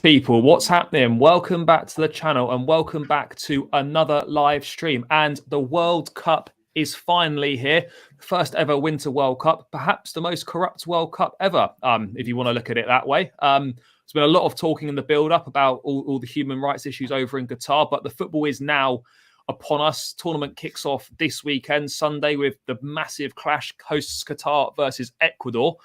People, what's happening? Welcome back to the channel and welcome back to another live stream. And the World Cup is finally here. First ever Winter World Cup, perhaps the most corrupt World Cup ever, if you want to look at it that way. There's been a lot of talking in the build-up about all the human rights issues over in Qatar, but the football is now upon us. Tournament kicks off this weekend, Sunday, with the massive clash, hosts Qatar versus Ecuador.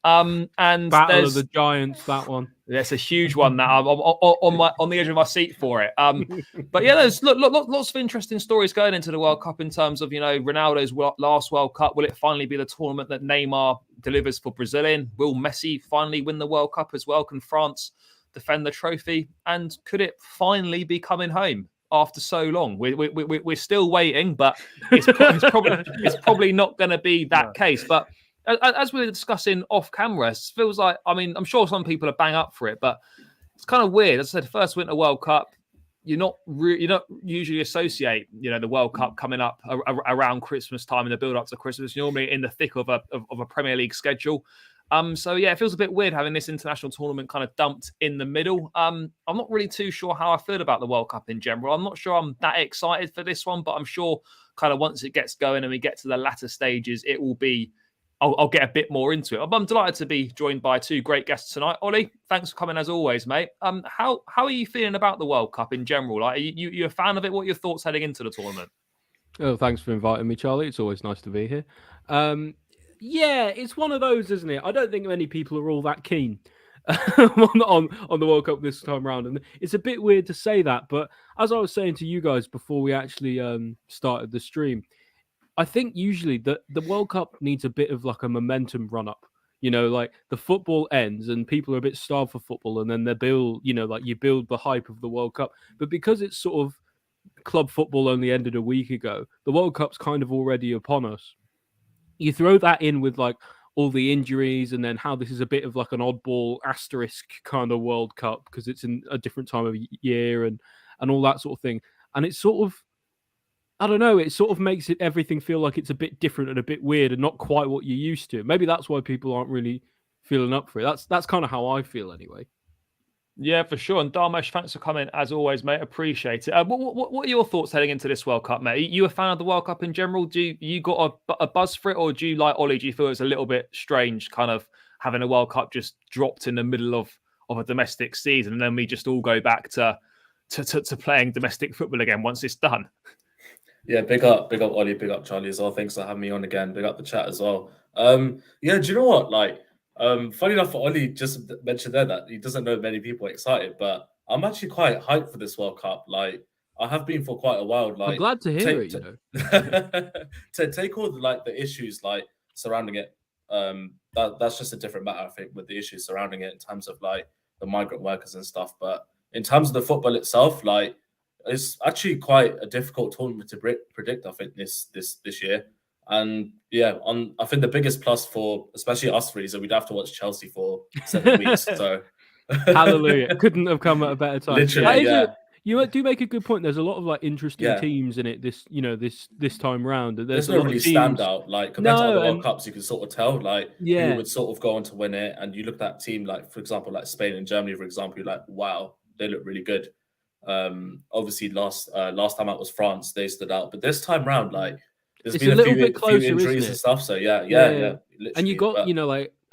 And Battle of the Giants, that one. That's a huge one. That I'm on the edge of my seat for it. But yeah, there's lots of interesting stories going into the World Cup in terms of, Ronaldo's last World Cup. Will it finally be the tournament that Neymar delivers for Brazil in? Will Messi finally win the World Cup as well? Can France defend the trophy? And could it finally be coming home after so long? We're still waiting, but it's probably not going to be that case. But as we were discussing off camera, it feels like, I'm sure some people are bang up for it, but it's kind of weird. As I said, first Winter World Cup, you don't usually associate, the World Cup coming up around Christmas time and the build up to Christmas. You're normally in the thick of a Premier League schedule. So yeah, it feels a bit weird having this international tournament kind of dumped in the middle. I'm not really too sure how I feel about the World Cup in general. I'm not sure I'm that excited for this one, but I'm sure kind of once it gets going and we get to the latter stages, it will be. I'll get a bit more into it. I'm delighted to be joined by two great guests tonight. Oli, thanks for coming as always, mate. How are you feeling about the World Cup in general? Like, are you a fan of it? What are your thoughts heading into the tournament? Oh, thanks for inviting me, Charlie. It's always nice to be here. Yeah, it's one of those, isn't it? I don't think many people are all that keen on the World Cup this time around, and it's a bit weird to say that. But as I was saying to you guys before we actually started the stream, I think usually the World Cup needs a bit of like a momentum run up. Like the football ends and people are a bit starved for football, and then they build, you build the hype of the World Cup. But because it's sort of club football only ended a week ago, the World Cup's kind of already upon us. You throw that in with like all the injuries and then how this is a bit of like an oddball asterisk kind of World Cup because it's in a different time of year and all that sort of thing. And it's sort of, I don't know, it sort of makes everything feel like it's a bit different and a bit weird and not quite what you're used to. Maybe that's why people aren't really feeling up for it. That's kind of how I feel anyway. Yeah, for sure. And Dharmesh, thanks for coming as always, mate. Appreciate it. What are your thoughts heading into this World Cup, mate? Are you a fan of the World Cup in general? Do you got a buzz for it, or do you, like Oli, do you feel it's a little bit strange kind of having a World Cup just dropped in the middle of a domestic season and then we just all go back to playing domestic football again once it's done? Yeah, big up Oli, big up Charlie as well. Thanks for having me on again. Big up the chat as well. Yeah, do you know what? Like, funny enough, for Oli just mentioned there that he doesn't know many people are excited, but I'm actually quite hyped for this World Cup. Like, I have been for quite a while. Like, I'm glad to hear it. To take all the issues like surrounding it. That's just a different matter, I think, with the issues surrounding it in terms of like the migrant workers and stuff. But in terms of the football itself, like, it's actually quite a difficult tournament to predict, I think, this year. And yeah, I think the biggest plus for especially us three is that we'd have to watch Chelsea for 7 weeks. So hallelujah, couldn't have come at a better time. Literally, yeah. You do make a good point. There's a lot of like interesting teams in it this time round. There's no really standout like compared to other World Cups. You can sort of tell like who would sort of go on to win it. And you look at that team, like for example, like Spain and Germany, for example, you're like, wow, they look really good. Obviously last time out was France, they stood out, but this time round, like there's been a few injuries and stuff. So yeah. And you got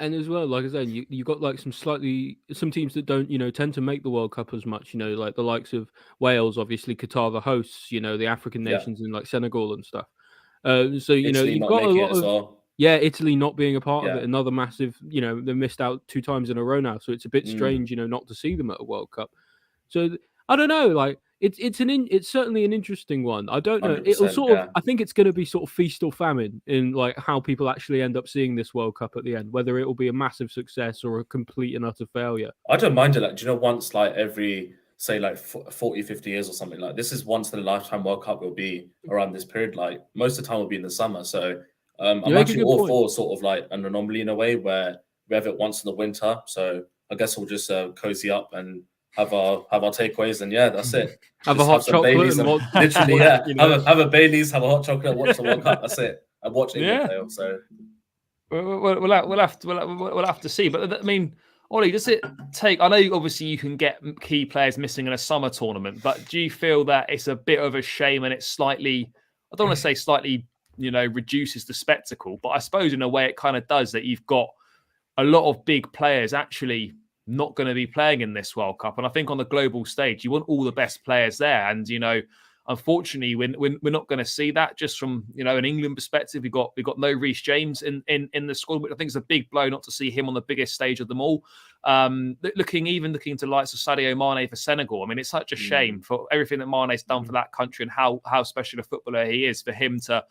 and as well, like I said, you got like some teams that don't tend to make the World Cup as much. Like the likes of Wales, obviously Qatar, the hosts. The African nations in like Senegal and stuff. So Italy you've got a lot of well. Italy not being a part of it. Another massive. They missed out 2 times in a row now, so it's a bit strange, not to see them at a World Cup. So I don't know, like it's certainly an interesting one. I don't know. It'll sort of. I think it's going to be sort of feast or famine in like how people actually end up seeing this World Cup at the end. Whether it will be a massive success or a complete and utter failure. I don't mind it. Like, do you know, once like every say like 40, 50 years or something, like this is once in a lifetime World Cup will be around this period. Like most of the time will be in the summer. So I'm actually all for sort of like an anomaly in a way where we have it once in the winter. So I guess we'll just cozy up and have our takeaways, and yeah, that's it. Have a hot chocolate, literally, yeah. Have a Baileys, have a hot chocolate, watch the World Cup. That's it. I'm watching it. So we'll have to see. But I mean, Ollie, does it take? I know obviously you can get key players missing in a summer tournament, but do you feel that it's a bit of a shame and it's slightly? I don't want to say slightly, reduces the spectacle, but I suppose in a way it kind of does that. You've got a lot of big players actually not going to be playing in this World Cup. And I think on the global stage, you want all the best players there. And, unfortunately, we're not going to see that just from, an England perspective. We've got no Reece James in the squad, which I think is a big blow not to see him on the biggest stage of them all. Looking to likes of Sadio Mane for Senegal. I mean, it's such a shame for everything that Mane's done for that country and how special a footballer he is for him to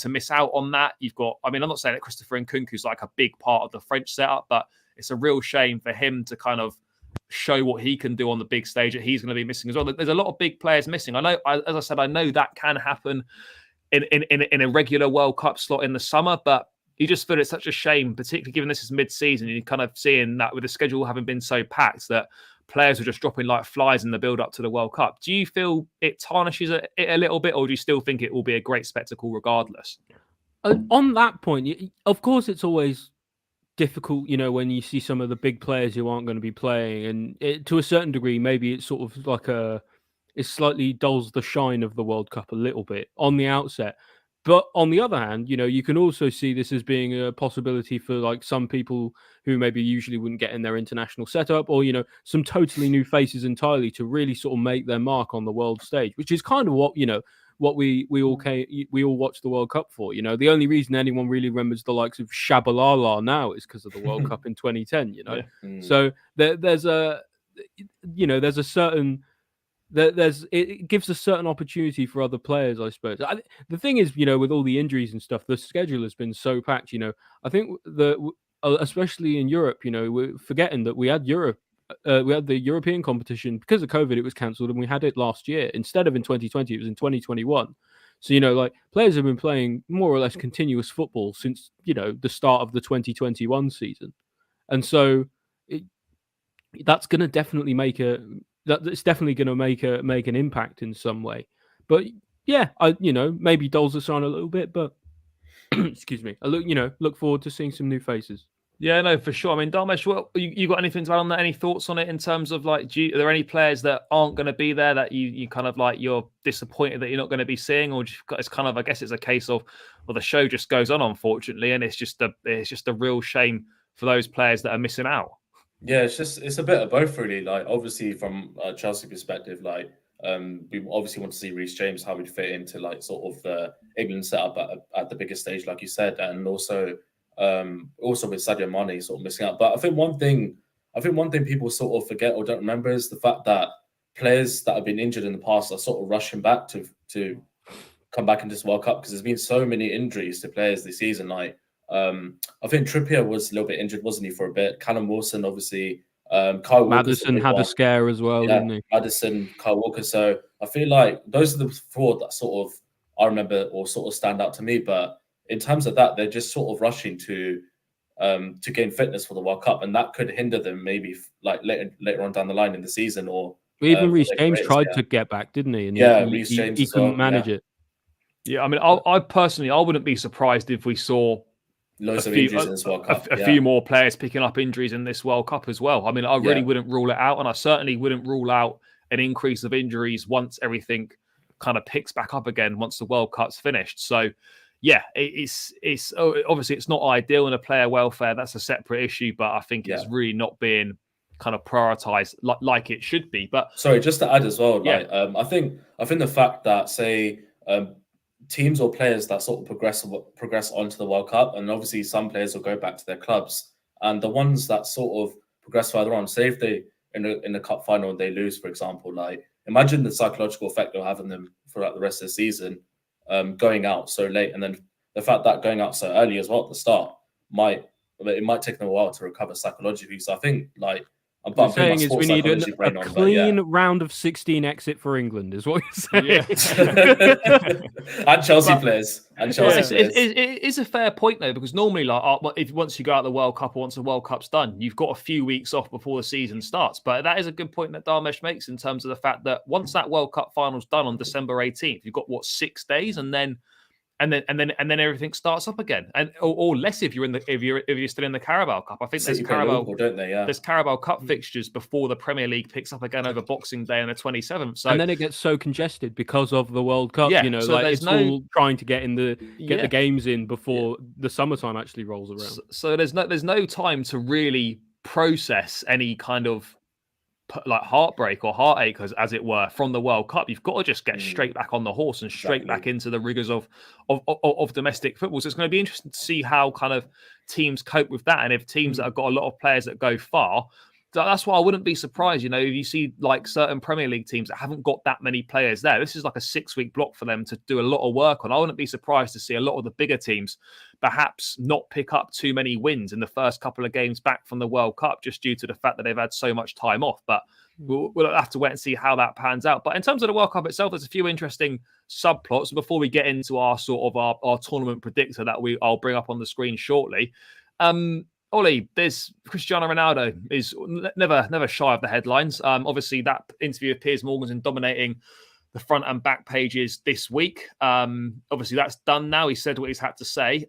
miss out on that. You've got, I'm not saying that Christopher Nkunku's like a big part of the French setup, but it's a real shame for him to kind of show what he can do on the big stage that he's going to be missing as well. There's a lot of big players missing. I know, as I said, I know that can happen in a regular World Cup slot in the summer, but you just feel it's such a shame, particularly given this is mid-season. You're kind of seeing that with the schedule having been so packed that players are just dropping like flies in the build-up to the World Cup. Do you feel it tarnishes it a little bit, or do you still think it will be a great spectacle regardless? On that point, of course, it's always difficult, when you see some of the big players who aren't going to be playing, and to a certain degree, maybe it's sort of like it slightly dulls the shine of the World Cup a little bit on the outset. But on the other hand, you can also see this as being a possibility for like some people who maybe usually wouldn't get in their international setup, or some totally new faces entirely to really sort of make their mark on the world stage, which is kind of what we all watch the World Cup for. The only reason anyone really remembers the likes of Shabalala now is because of the World Cup in 2010. So there's a certain it gives a certain opportunity for other players, I suppose. The thing is, with all the injuries and stuff, the schedule has been so packed. I think especially in Europe, we're forgetting that we had Europe. We had the European competition because of COVID. It was cancelled, and we had it last year instead of in 2020. It was in 2021. So players have been playing more or less continuous football since the start of the 2021 season, and so that's going to definitely it's definitely going to make an impact in some way. But yeah, maybe dulls the shine a little bit, but excuse me, I look forward to seeing some new faces. Yeah, no, for sure. I mean, Dharmesh, you got anything to add on that? Any thoughts on it in terms of like, are there any players that aren't going to be there that you kind of like you're disappointed that you're not going to be seeing, or it's kind of, I guess it's a case of, well, the show just goes on, unfortunately, and it's just a real shame for those players that are missing out. Yeah, it's a bit of both, really. Like, obviously, from a Chelsea perspective, like, we obviously want to see Reece James, how he'd fit into like sort of the England setup at the biggest stage, like you said, and also with Sadio Mane sort of missing out. But I think one thing people sort of forget or don't remember is the fact that players that have been injured in the past are sort of rushing back to come back into this World Cup, because there's been so many injuries to players this season. Like, I think Trippier was a little bit injured, wasn't he, for a bit? Callum Wilson, obviously. Kyle Maddison had a scare as well, didn't he? Maddison, Kyle Walker. So I feel like those are the four that sort of I remember or sort of stand out to me. But in terms of that, they're just sort of rushing to gain fitness for the World Cup, and that could hinder them maybe like later on down the line in the season. Or even Reece James tried to get back, didn't he? And Reece James he couldn't manage it. Yeah, I mean, I personally wouldn't be surprised if we saw loads of injuries in this World Cup. A few more players picking up injuries in this World Cup as well. I mean, I really wouldn't rule it out, and I certainly wouldn't rule out an increase of injuries once everything kind of picks back up again once the World Cup's finished. So, yeah, it's obviously it's not ideal, and a player welfare, that's a separate issue, but I think it's really not being kind of prioritized like it should be. But sorry, just to add as well, like I think the fact that say teams or players that sort of progress onto the World Cup, and obviously some players will go back to their clubs, and the ones that sort of progress further on, say if they in the cup final and they lose, for example, like imagine the psychological effect they'll have on them throughout the rest of the season, going out so late, and then the fact that going out so early as well at the start might take them a while to recover psychologically. So I think like I'm saying is we need a clean round of 16 exit for England, is what you're saying. Yeah. and Chelsea players. It is a fair point though, because normally, like, if once you go out the World Cup or once the World Cup's done, you've got a few weeks off before the season starts. But that is a good point that Dharmesh makes in terms of the fact that once that World Cup final's done on December 18th, you've got 6 days, and then and then everything starts up again, or less if you're still in the Carabao Cup. I think City play Liverpool, don't they? Yeah. There's Carabao Cup fixtures before the Premier League picks up again over Boxing Day on the 27th. So and then it gets so congested because of the World Cup. Yeah, You know, so like there's it's no- all trying to get the Yeah. games in before the summertime actually rolls around. So there's no time to really process any kind of like heartbreak or heartache, as it were, from the World Cup. You've got to just get straight back on the horse and straight back into the rigors of domestic football. So it's going to be interesting to see how kind of teams cope with that, and if teams that have got a lot of players that go far. That's why I wouldn't be surprised, you know, if you see like certain Premier League teams that haven't got that many players there. This is like a 6-week block for them to do a lot of work on. I wouldn't be surprised to see a lot of the bigger teams perhaps not pick up too many wins in the first couple of games back from the World Cup, just due to the fact that they've had so much time off. But we'll have to wait and see how that pans out. But in terms of the World Cup itself, there's a few interesting subplots. Before we get into our sort of our tournament predictor that I'll bring up on the screen shortly. Oli, there's Cristiano Ronaldo is never shy of the headlines. Obviously, that interview with Piers Morgan's dominating the front and back pages this week. Obviously, that's done now. He said what he's had to say.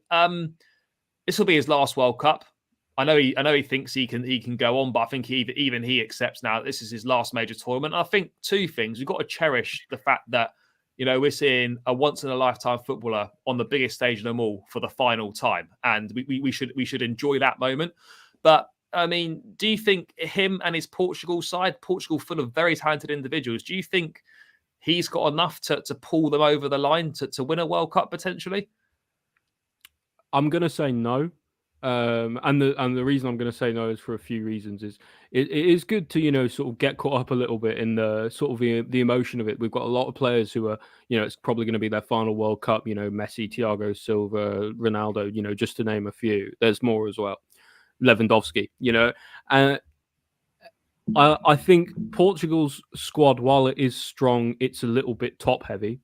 This will be his last World Cup. I know he thinks he can go on, but I think even he accepts now that this is his last major tournament. And I think two things: we've got to cherish the fact that, you know, we're seeing a once-in-a-lifetime footballer on the biggest stage of them all for the final time, and we should enjoy that moment. But I mean, do you think him and his Portugal side, Portugal full of very talented individuals, do you think he's got enough to pull them over the line to win a World Cup potentially? I'm going to say no. And the reason I'm going to say no is for a few reasons. Is it is good to, you know, sort of get caught up a little bit in the sort of the emotion of it. We've got a lot of players who are, you know, it's probably going to be their final World Cup. You know, Messi, Thiago Silva, Ronaldo. You know, just to name a few. There's more as well. Lewandowski. You know, I think Portugal's squad, while it is strong, it's a little bit top heavy.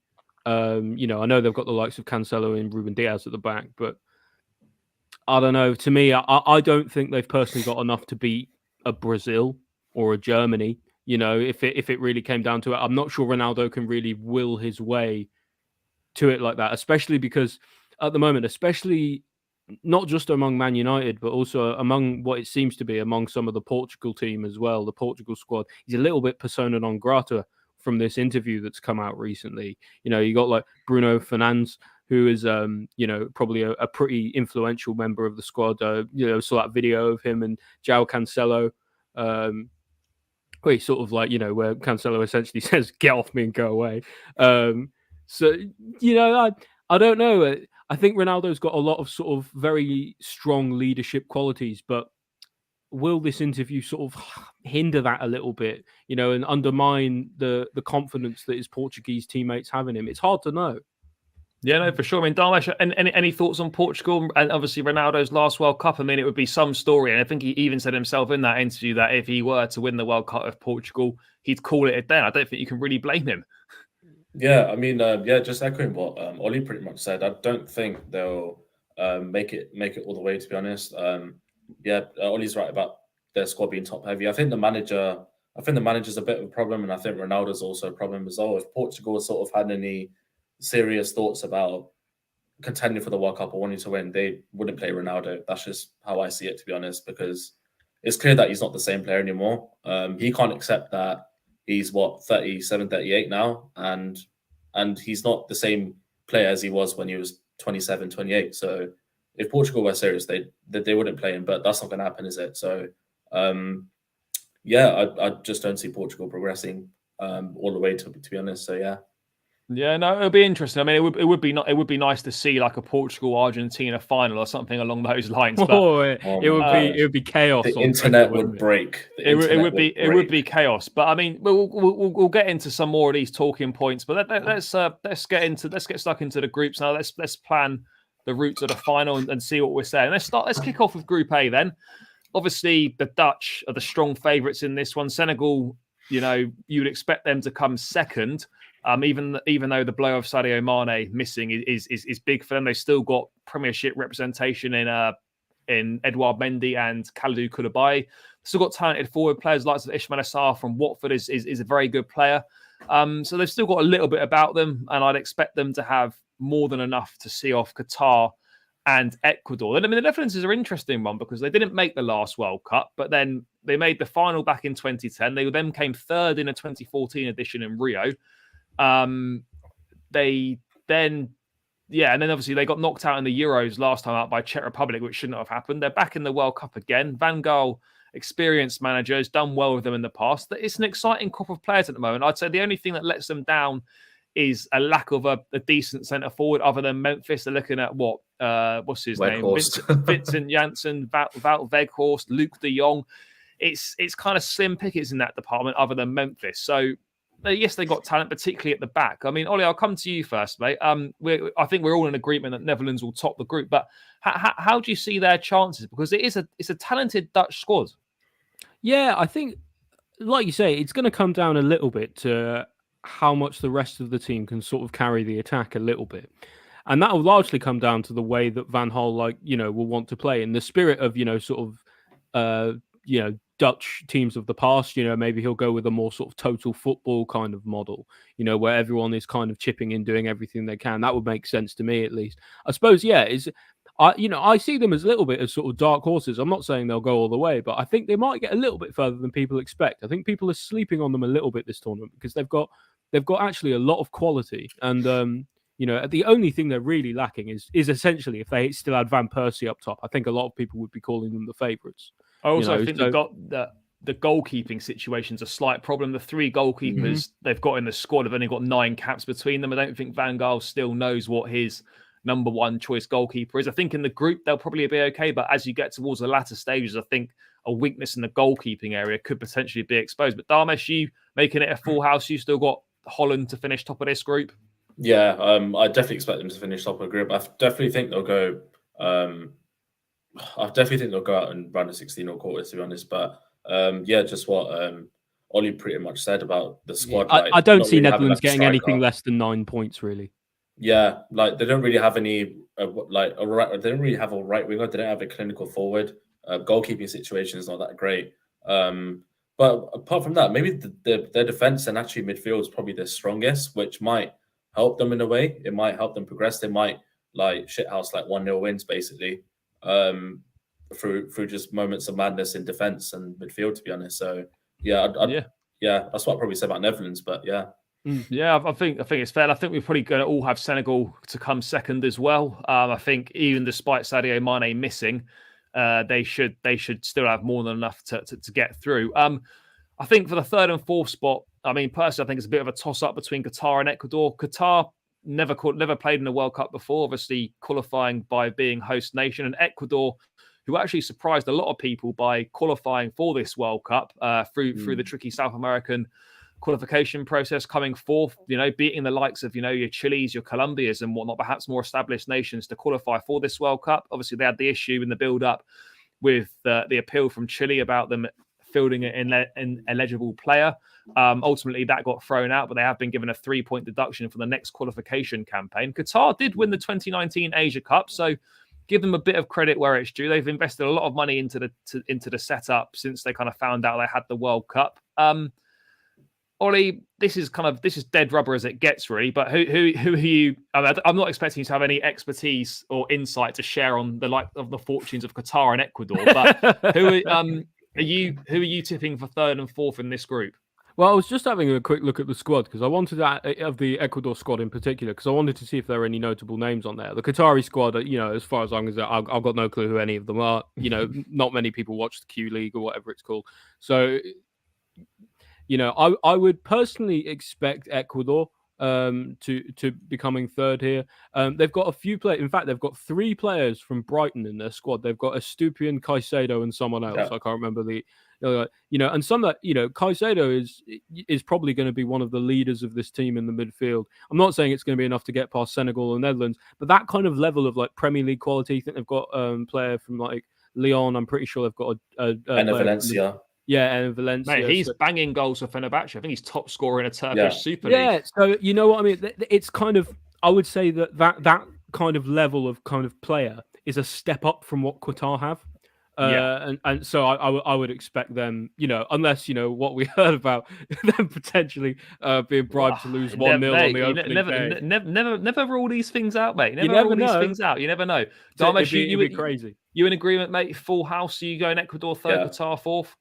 You know, I know they've got the likes of Cancelo and Ruben Diaz at the back, but I don't know. To me, I don't think they've personally got enough to beat a Brazil or a Germany. You know, if it really came down to it, I'm not sure Ronaldo can really will his way to it like that, especially because at the moment, especially not just among Man United, but also among what it seems to be among some of the Portugal team as well, the Portugal squad, he's a little bit persona non grata from this interview that's come out recently. You know, you got like Bruno Fernandes, who is, you know, probably a pretty influential member of the squad. You know, saw that video of him and João Cancelo, where he sort of like, you know, where Cancelo essentially says, "Get off me and go away." So, you know, I don't know. I think Ronaldo's got a lot of sort of very strong leadership qualities, but will this interview sort of hinder that a little bit, you know, and undermine the confidence that his Portuguese teammates have in him? It's hard to know. Yeah, no, for sure. I mean, Dharmesh, any thoughts on Portugal and obviously Ronaldo's last World Cup? I mean, it would be some story. And I think he even said himself in that interview that if he were to win the World Cup of Portugal, he'd call it a day. I don't think you can really blame him. Yeah, I mean, just echoing what Oli pretty much said. I don't think they'll make it all the way, to be honest. Oli's right about their squad being top heavy. I think the manager's a bit of a problem, and I think Ronaldo's also a problem as well. If Portugal sort of had any serious thoughts about contending for the World Cup or wanting to win, they wouldn't play Ronaldo. That's just how I see it, to be honest, because it's clear that he's not the same player anymore. He can't accept that he's 37, 38 now, and he's not the same player as he was when he was 27, 28. So if Portugal were serious, they wouldn't play him, but that's not going to happen, is it? So I just don't see Portugal progressing all the way, to be honest. So yeah. Yeah, no, it'll be interesting. I mean, it would be nice to see like a Portugal-Argentina final or something along those lines. But it would be chaos. The internet would break. It would be chaos. But I mean, we'll get into some more of these talking points. But let's get stuck into the groups now. Let's plan the route to the final and see what we're saying. Let's kick off with Group A then. Obviously, the Dutch are the strong favourites in this one. Senegal, you know, you would expect them to come second. Even though the blow of Sadio Mane missing is big for them, they've still got Premiership representation in Edouard Mendy and Kalidou Koulibaly. Still got talented forward players like Ismaila Sarr from Watford is a very good player. So they've still got a little bit about them, and I'd expect them to have more than enough to see off Qatar and Ecuador. And I mean, the Netherlands is an interesting one because they didn't make the last World Cup, but then they made the final back in 2010. They then came third in a 2014 edition in Rio. They then, and then obviously they got knocked out in the Euros last time out by Czech Republic, which shouldn't have happened. They're back in the World Cup again. Van Gaal, experienced manager, has done well with them in the past. It's an exciting crop of players at the moment. I'd say the only thing that lets them down is a lack of a decent centre forward other than Memphis. They're looking at what's his name? Vincent Janssen, Wout Weghorst, Luke de Jong. It's kind of slim pickings in that department other than Memphis. So yes, they got talent, particularly at the back. I mean, Oli, I'll come to you first, mate. I think we're all in agreement that Netherlands will top the group, but how do you see their chances? Because it's a talented Dutch squad. Yeah, I think, like you say, it's going to come down a little bit to how much the rest of the team can sort of carry the attack a little bit. And that will largely come down to the way that Van Gaal, will want to play in the spirit of, Dutch teams of the past. Maybe he'll go with a more sort of total football kind of model, where everyone is kind of chipping in, doing everything they can. That would make sense to me, at least. I suppose, I see them as a little bit as sort of dark horses. I'm not saying they'll go all the way, but I think they might get a little bit further than people expect. I think people are sleeping on them a little bit this tournament because they've got actually a lot of quality. And, the only thing they're really lacking is essentially if they still had Van Persie up top, I think a lot of people would be calling them the favourites. I also think they've got the goalkeeping situation's a slight problem. The three goalkeepers they've got in the squad have only got 9 caps between them. I don't think Van Gaal still knows what his number one choice goalkeeper is. I think in the group they'll probably be okay, but as you get towards the latter stages, I think a weakness in the goalkeeping area could potentially be exposed. But Dharmesh, you making it a full house, you still got Holland to finish top of this group? Yeah, I definitely expect them to finish top of the group. I definitely think they'll go. I definitely think they'll go out and run a 16 or quarters, to be honest. But just what Oli pretty much said about the squad. Yeah, I don't see Netherlands getting anything less than 9 points, really. Yeah, they don't really have any they don't really have a right winger. They don't have a clinical forward. Goalkeeping situation is not that great. But apart from that, maybe their defense and actually midfield is probably their strongest, which might help them in a way. It might help them progress. They might shithouse 1-0 wins basically through just moments of madness in defense and midfield, to be honest. So that's what I'd probably say about Netherlands. But yeah. Yeah, I think it's fair. I think we're probably going to all have Senegal to come second as well. I think even despite Sadio Mane missing, they should still have more than enough to get through. I think for the third and fourth spot, I mean, personally, I think it's a bit of a toss-up between Qatar and Ecuador. Qatar never played in the World Cup before, obviously qualifying by being host nation, and Ecuador, who actually surprised a lot of people by qualifying for this World Cup through the tricky South American qualification process, coming fourth, beating the likes of, your Chiles, your Colombias and whatnot, perhaps more established nations to qualify for this World Cup. Obviously, they had the issue in the build-up with the appeal from Chile about them fielding an eligible player. Ultimately, that got thrown out, but they have been given a 3-point deduction for the next qualification campaign. Qatar did win the 2019 Asia Cup, so give them a bit of credit where it's due. They've invested a lot of money into the setup since they kind of found out they had the World Cup. Oli, this is dead rubber as it gets, really. But who are you? I'm not expecting you to have any expertise or insight to share on the fortunes of Qatar and Ecuador. But who are you tipping for third and fourth in this group? Well, I was just having a quick look at the squad because I wanted that of the Ecuador squad in particular because I wanted to see if there are any notable names on there. The Qatari squad, as far as I'm concerned, I've got no clue who any of them are. Not many people watch the Q League or whatever it's called. So, I would personally expect Ecuador to be coming third here. They've got a few players. In fact, they've got 3 players from Brighton in their squad. They've got Estupiñán, Caicedo, and someone else. Yeah. I can't remember and some that Caicedo is probably going to be one of the leaders of this team in the midfield. I'm not saying it's going to be enough to get past Senegal or Netherlands, but that kind of level of Premier League quality. I think they've got a player from Lyon. I'm pretty sure they've got a Valencia. Yeah, and Valencia. Mate, he's banging goals for Fenerbahce. I think he's top scorer in a Turkish Super League. Yeah, so you know what I mean? It's kind of, I would say that kind of level of kind of player is a step up from what Qatar have. And so I would expect them, unless what we heard about them potentially being bribed to lose 1-0 on the opening day. Never rule these things out, mate. You never rule know. these things out. You never know. So Dharmesh, it'd be crazy. You in agreement, mate? Full house. You going Ecuador third, Qatar fourth?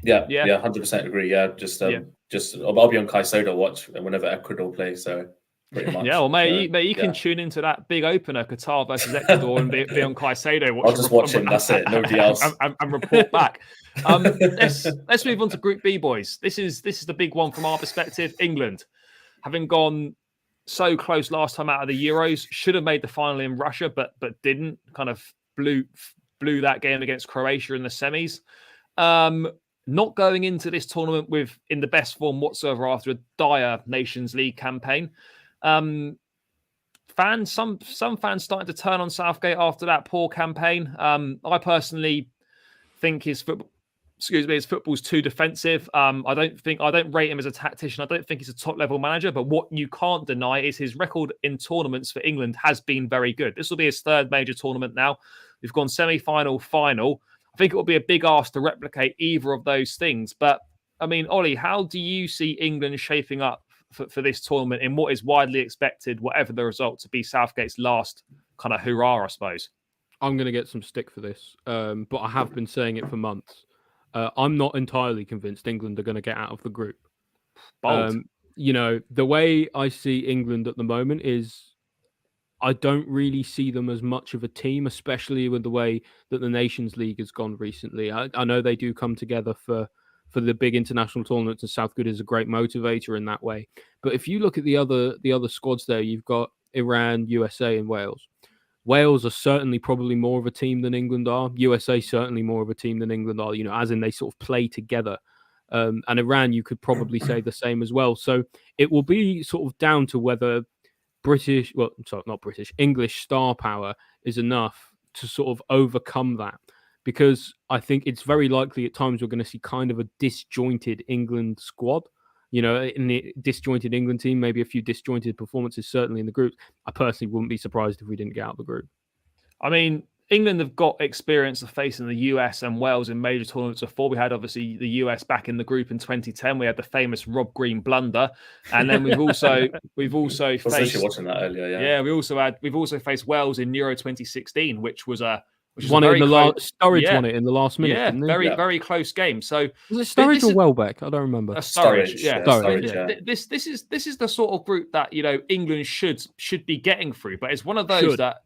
Yeah, 100% agree. Yeah, just I'll be on Caicedo watch whenever Ecuador play. So pretty much. Yeah, well, mate, you can tune into that big opener, Qatar versus Ecuador, and be on Caicedo. I'll just watch him. That's it. Nobody else. And report back. Let's move on to Group B, boys. This is the big one from our perspective. England, having gone so close last time out of the Euros, should have made the final in Russia, but didn't. Kind of blew that game against Croatia in the semis. Not going into this tournament in the best form whatsoever after a dire Nations League campaign. Some fans starting to turn on Southgate after that poor campaign. I personally think his football's too defensive. I don't rate him as a tactician. I don't think he's a top level manager, but what you can't deny is his record in tournaments for England has been very good. This will be his third major tournament now. We've gone semi-final, final. I think it will be a big ask to replicate either of those things. But I mean, Oli, how do you see England shaping up for this tournament in what is widely expected, whatever the result, to be Southgate's last kind of hurrah, I suppose? I'm going to get some stick for this, but I have been saying it for months. I'm not entirely convinced England are going to get out of the group. Bold. The way I see England at the moment is I don't really see them as much of a team, especially with the way that the Nations League has gone recently. I know they do come together for the big international tournaments, and Southgate is a great motivator in that way. But if you look at the other squads there, you've got Iran, USA, and Wales. Wales are certainly probably more of a team than England are. USA certainly more of a team than England are, as in they sort of play together. And Iran, you could probably say the same as well. So it will be sort of down to whether English star power is enough to sort of overcome that. Because I think it's very likely at times we're going to see kind of a disjointed England squad. In the disjointed England team, maybe a few disjointed performances, certainly in the group. I personally wouldn't be surprised if we didn't get out of the group. I mean, England have got experience of facing the US and Wales in major tournaments before. We had obviously the US back in the group in 2010. We had the famous Rob Green blunder, and then we've also faced. I was actually watching that earlier. Yeah, we've also faced Wales in Euro 2016, which was won it in the last. Sturridge won it in the last minute. Yeah, very close game. So was it Sturridge or Welbeck? I don't remember. Sturridge. Yeah, Sturridge. Yeah. This is the sort of group that England should be getting through, but it's one of those that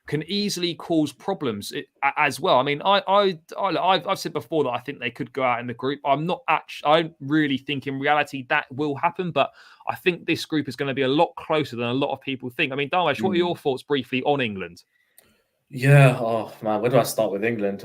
can easily cause problems as well. I mean, I've said before that I think they could go out in the group. I don't really think in reality that will happen, but I think this group is going to be a lot closer than a lot of people think. I mean, Dharmesh, what are your thoughts briefly on England? Yeah, oh man, where do I start with England?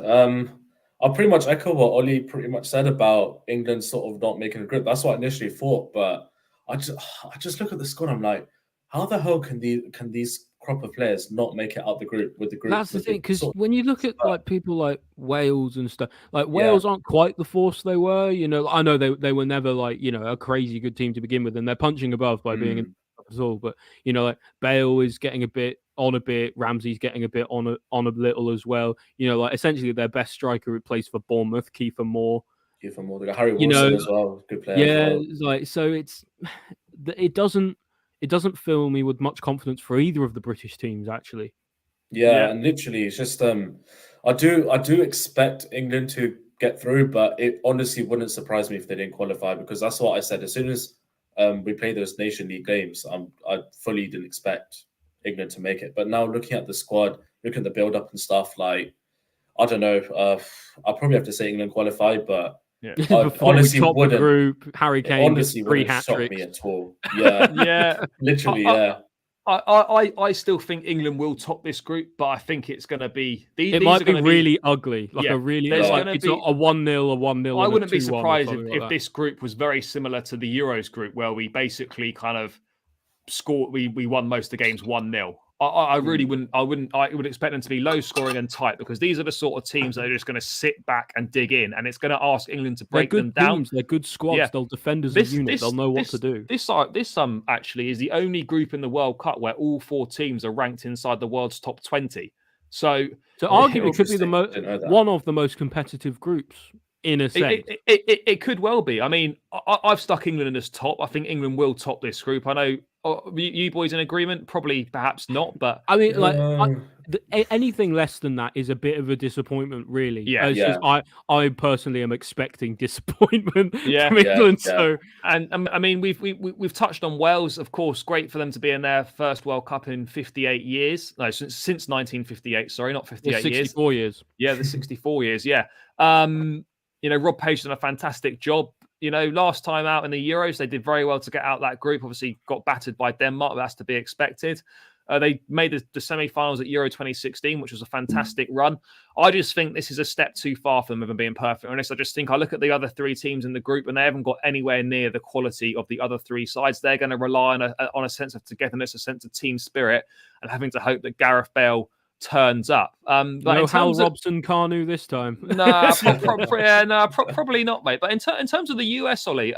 I'll pretty much echo what Oli pretty much said about England sort of not making a group. That's what I initially thought, but I just look at the squad. I'm like, how the hell can these crop of players not make it out the group with the group? That's the thing, because when you look at like people like Wales and stuff, like Wales aren't quite the force they were. I know they were never like a crazy good team to begin with, and they're punching above by being in at all. But like Bale is getting a bit, Ramsey's getting a bit on a little as well. Like essentially their best striker who plays for Bournemouth, Kiefer Moore. They got Harry Wilson as well, good player. Yeah, as well. like so it doesn't fill me with much confidence for either of the British teams, actually. Yeah, and literally, it's just I do expect England to get through, but it honestly wouldn't surprise me if they didn't qualify, because that's what I said. As soon as we played those Nation League games, I fully didn't expect England to make it. But now looking at the squad, looking at the build-up and stuff, like, I don't know. I'll probably have to say England qualify, but I honestly wouldn't. The group, Harry Kane honestly wouldn't shock me at all. Yeah, yeah, literally, I still think England will top this group, but I think it's going to be. It might be really ugly, like a really it's not a 1-0, a 1-0. I wouldn't be surprised if this group was very similar to the Euros group, where we basically kind of scored. We won most of the games 1-0. I really wouldn't. I would expect them to be low scoring and tight, because these are the sort of teams that are just going to sit back and dig in, and it's going to ask England to break them down. Teams, they're good squads. Yeah. They'll defend as a unit. They'll know what to do. This actually is the only group in the World Cup where all four teams are ranked inside the world's top 20. So arguably it could be Interesting. one of the most competitive groups in a sense. it could well be. I mean, I've stuck England in this top. I think England will top this group. I know you boys in agreement? Probably, perhaps not. But I mean, anything less than that is a bit of a disappointment, really. Yeah, It's just I personally am expecting disappointment from England. Yeah. So, and I mean, we've touched on Wales, of course. Great for them to be in their first World Cup in 58 years. No, since 1958. Sorry, not 58 years. 64 years. Yeah, the 64 years. Yeah. Rob Page done a fantastic job. Last time out in the Euros, they did very well to get out that group. Obviously, got battered by Denmark. But that's to be expected. They made the semi-finals at Euro 2016, which was a fantastic run. I just think this is a step too far for them, if I'm being perfectly honest. I just think I look at the other three teams in the group, and they haven't got anywhere near the quality of the other three sides. They're going to rely on a sense of togetherness, a sense of team spirit, and having to hope that Gareth Bale turns up. But no Hal Robson-Kanu this time. Probably not, mate. But in terms of the US, Ollie,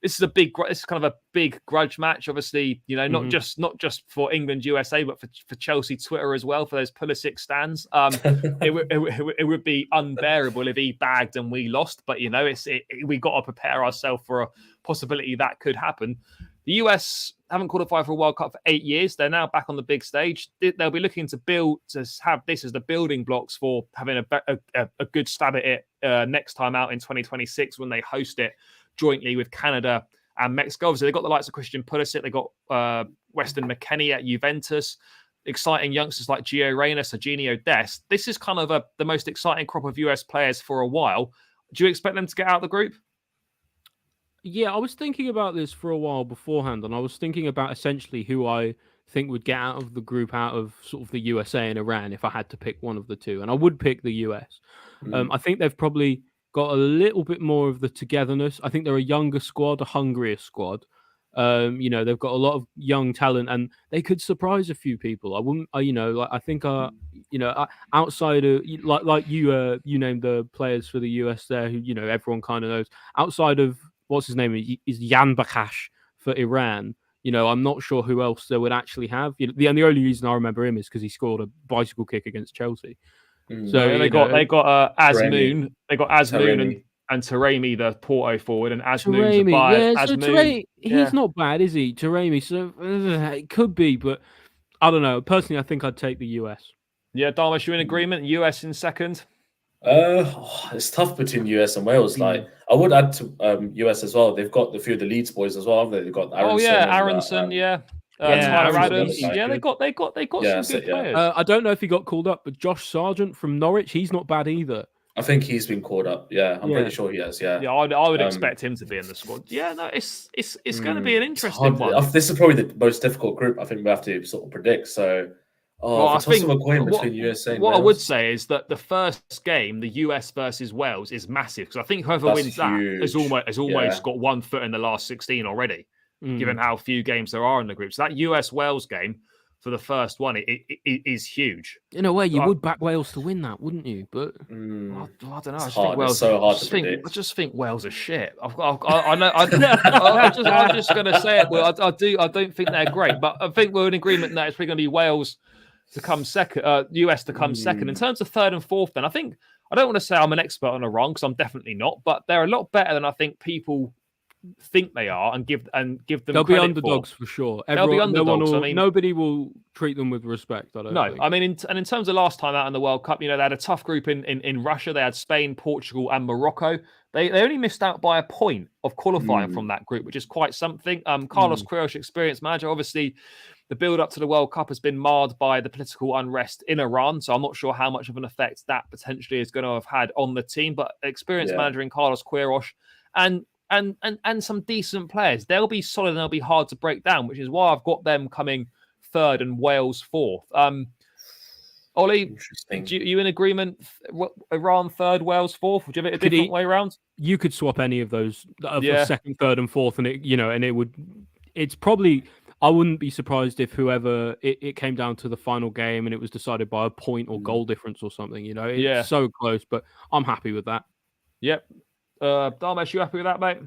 this is kind of a big grudge match. Obviously, not just for England, USA, but for Chelsea Twitter as well, for those Pulisic stands. It would be unbearable if he bagged and we lost. But we got to prepare ourselves for a possibility that could happen. The US haven't qualified for a World Cup for 8 years. They're now back on the big stage. They'll be looking to have this as the building blocks for having a good stab at it next time out in 2026 when they host it jointly with Canada and Mexico. Obviously, they've got the likes of Christian Pulisic. They've got Weston McKennie at Juventus. Exciting youngsters like Gio Reyna, Serginho Dest. This is kind of the most exciting crop of US players for a while. Do you expect them to get out of the group? Yeah, I was thinking about this for a while beforehand, and I was thinking about essentially who I think would get out of the group out of sort of the USA and Iran if I had to pick one of the two, and I would pick the US. I think they've probably got a little bit more of the togetherness. I think they're a younger squad, a hungrier squad. They've got a lot of young talent, and they could surprise a few people. Outside of you named the players for the US there, who everyone kind of knows. Outside of what's his name is Jan Bakash for Iran. I'm not sure who else they would actually have. The only reason I remember him is because he scored a bicycle kick against Chelsea. So they got Azmoun. They got Azmoun and Taremi, the Porto forward, and Azmoun. He's not bad, is he? Taremi. So it could be, but I don't know. Personally, I think I'd take the US. Yeah, Dharmesh, you in agreement? US in second. It's tough between US and Wales. Like, I would add to US as well. They've got a few of the Leeds boys as well, haven't they? They've got Aronson, Tyler Adams. They got some good players. I don't know if he got called up, but Josh Sargent from Norwich, he's not bad either. I think he's been called up. Yeah, I'm pretty sure he has. Yeah, I would expect him to be in the squad. Yeah, no, it's going to be an interesting one. This is probably the most difficult group I think we have to sort of predict. So. I think between USA and what Wales. I would say is that the first game, the US versus Wales, is massive because I think whoever wins that has almost got 1 foot in the last 16 already, given how few games there are in the group. So that US Wales game for the first one, it is huge. In a way, you would back Wales to win that, wouldn't you? But I don't know. It's so hard to predict. I just think Wales are shit. I know. I'm just going to say it. Well, I don't think they're great, but I think we're in agreement that it's probably going to be Wales to come second, US to come second. In terms of third and fourth, then I don't want to say I'm an expert on Iran because I'm definitely not, but they're a lot better than I think people think they are, and give them. They'll be underdogs for sure. They'll be underdogs. Nobody will treat them with respect. I don't think. I mean, in terms of last time out in the World Cup, they had a tough group in Russia. They had Spain, Portugal, and Morocco. They only missed out by a point of qualifying from that group, which is quite something. Carlos Queiroz, experienced manager, obviously. The build-up to the World Cup has been marred by the political unrest in Iran, so I'm not sure how much of an effect that potentially is going to have had on the team. But experienced manager in Carlos Queiroz and some decent players, they'll be solid and they'll be hard to break down, which is why I've got them coming third and Wales fourth. Ollie, you in agreement? Iran third, Wales fourth? Would you have it a different way around? You could swap any of those, second, third, and fourth, and it would. It's probably. I wouldn't be surprised if whoever it came down to the final game and it was decided by a point or goal difference or something. It's so close, but I'm happy with that. Yep. Dharmesh, you happy with that, mate?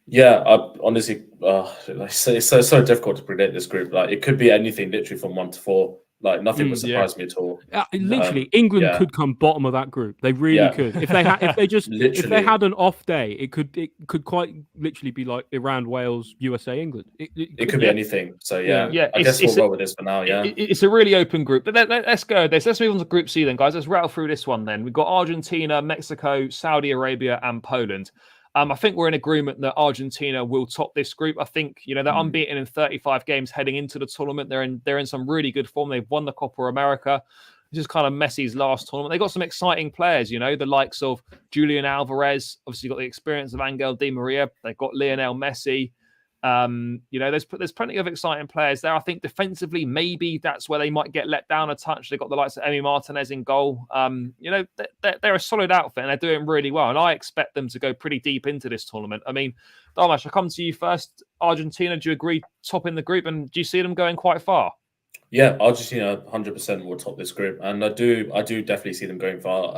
Yeah, honestly, it's so difficult to predict this group. Like, it could be anything, literally from 1 to 4. Like nothing would surprise me at all. Literally, England could come bottom of that group. They really could. If they if they had an off day, it could quite literally be like Iran, Wales, USA, England. It could be anything. So I guess we'll roll with this for now. It's a really open group. But let's go. Let's move on to Group C then, guys. Let's rattle through this one then. We've got Argentina, Mexico, Saudi Arabia, and Poland. I think we're in agreement that Argentina will top this group. I think they're unbeaten in 35 games heading into the tournament. They're in some really good form. They've won the Copa America. This is kind of Messi's last tournament. They got some exciting players, the likes of Julian Alvarez. Obviously, got the experience of Angel Di Maria. They've got Lionel Messi. There's plenty of exciting players there. I think defensively, maybe that's where they might get let down a touch. They've got the likes of Emi Martinez in goal. They're a solid outfit and they're doing really well. And I expect them to go pretty deep into this tournament. I mean, Dharmesh, I come to you first. Argentina, do you agree topping the group? And do you see them going quite far? Yeah, Argentina 100% will top this group. And I do definitely see them going far.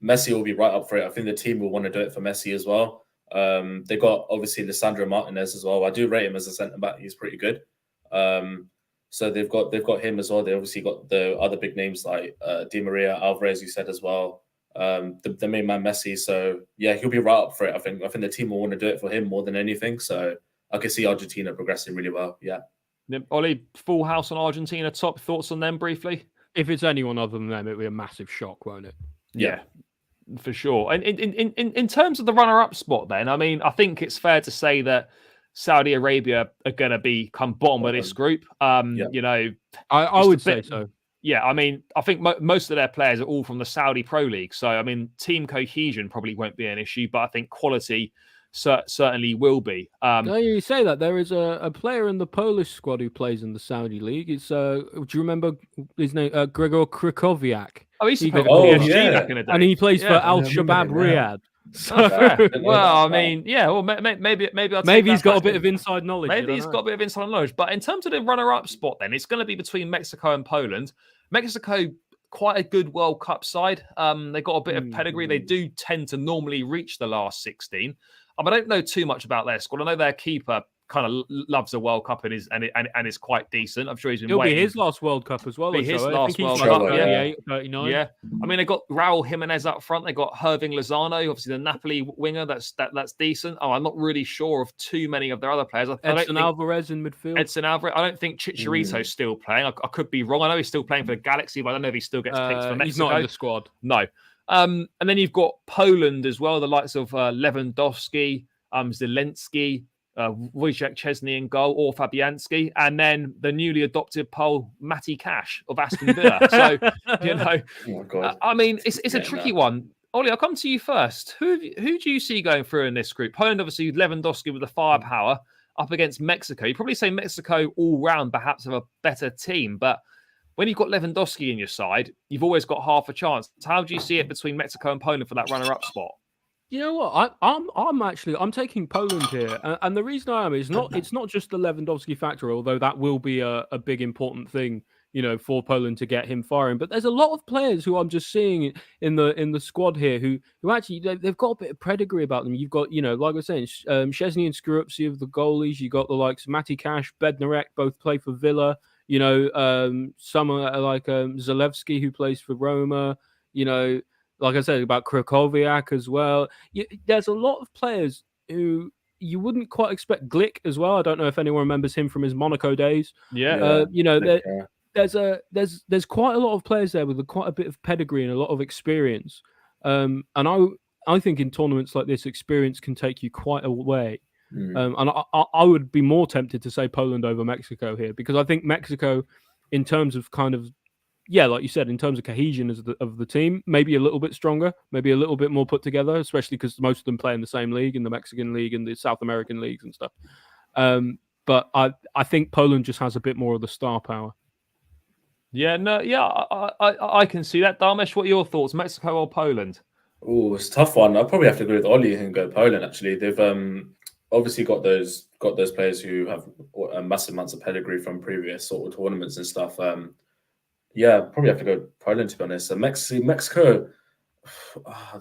Messi will be right up for it. I think the team will want to do it for Messi as well. They got obviously Lisandro Martinez as well. I do rate him as a centre back; he's pretty good. So they've got him as well. They obviously got the other big names like Di Maria, Alvarez, you said as well. The main man Messi. So yeah, he'll be right up for it. I think the team will want to do it for him more than anything. So I can see Argentina progressing really well. Yeah. Oli, full house on Argentina. Top thoughts on them briefly? If it's anyone other than them, it'll be a massive shock, won't it? Yeah. For sure. And in terms of the runner-up spot, then, I mean, I think it's fair to say that Saudi Arabia are going to become bottom of this group. I would say so. Yeah, I mean, I think most of their players are all from the Saudi Pro League. So, I mean, team cohesion probably won't be an issue, but I think quality certainly will be. No, you say that. There is a player in the Polish squad who plays in the Saudi League. It's do you remember his name? Gregor Krychowiak. Oh, he played for PSG back in the day. And he plays for Al Shabab Riyadh. So, well, I mean, well, maybe he's got a bit of inside knowledge. Maybe he's got a bit of inside knowledge. But in terms of the runner-up spot, then it's going to be between Mexico and Poland. Mexico, quite a good World Cup side. They got a bit of pedigree. They do tend to normally reach the last 16. I don't know too much about their squad. I know their keeper kind of loves the World Cup and is quite decent. I'm sure he's been waiting. It'll be his last World Cup as well. His last World Cup. 39. Yeah. I mean, they got Raul Jimenez up front. They got Hirving Lozano, obviously the Napoli winger. That's decent. I'm not really sure of too many of their other players. Edson Alvarez in midfield. Edson Alvarez. I don't think Chicharito's still playing. I could be wrong. I know he's still playing for the Galaxy, but I don't know if he still gets picked for Mexico. He's not in the squad. No. And then you've got Poland as well. The likes of Lewandowski, Zelensky, Wojciech Szczesny in goal, or Fabianski, and then the newly adopted Pole, Matty Cash of Aston Villa. So, I mean, it's a tricky one. Oli, I'll come to you first. Who do you see going through in this group? Poland, obviously, Lewandowski with the firepower up against Mexico. You probably say Mexico all round perhaps have a better team, but when you've got Lewandowski in your side, you've always got half a chance. How do you see it between Mexico and Poland for that runner-up spot? You know what? I'm taking Poland here, and the reason I am is it's not just the Lewandowski factor, although that will be a big important thing, for Poland to get him firing. But there's a lot of players who I'm just seeing in the squad here who actually they've got a bit of pedigree about them. You've got like I was saying, Szczesny and Skorupski of the goalies. You got the likes of Matty Cash, Bednarek, both play for Villa. Someone like Zalewski who plays for Roma. Like I said, about Krychowiak as well. There's a lot of players who you wouldn't quite expect. Glick as well. I don't know if anyone remembers him from his Monaco days. Yeah. There's quite a lot of players there with quite a bit of pedigree and a lot of experience. And I think in tournaments like this, experience can take you quite a way. And I would be more tempted to say Poland over Mexico here, because I think Mexico, in terms of like you said, in terms of cohesion of the team, maybe a little bit stronger, maybe a little bit more put together, especially because most of them play in the same league, in the Mexican league and the South American leagues and stuff. But I think Poland just has a bit more of the star power. I can see that. Dharmesh, what are your thoughts, Mexico or Poland? Oh, it's a tough one. I'll probably have to agree with Oli and go Poland. Actually, they've obviously got those players who have massive amounts of pedigree from previous sort of tournaments and stuff. Probably have to go Poland, to be honest. Mexico,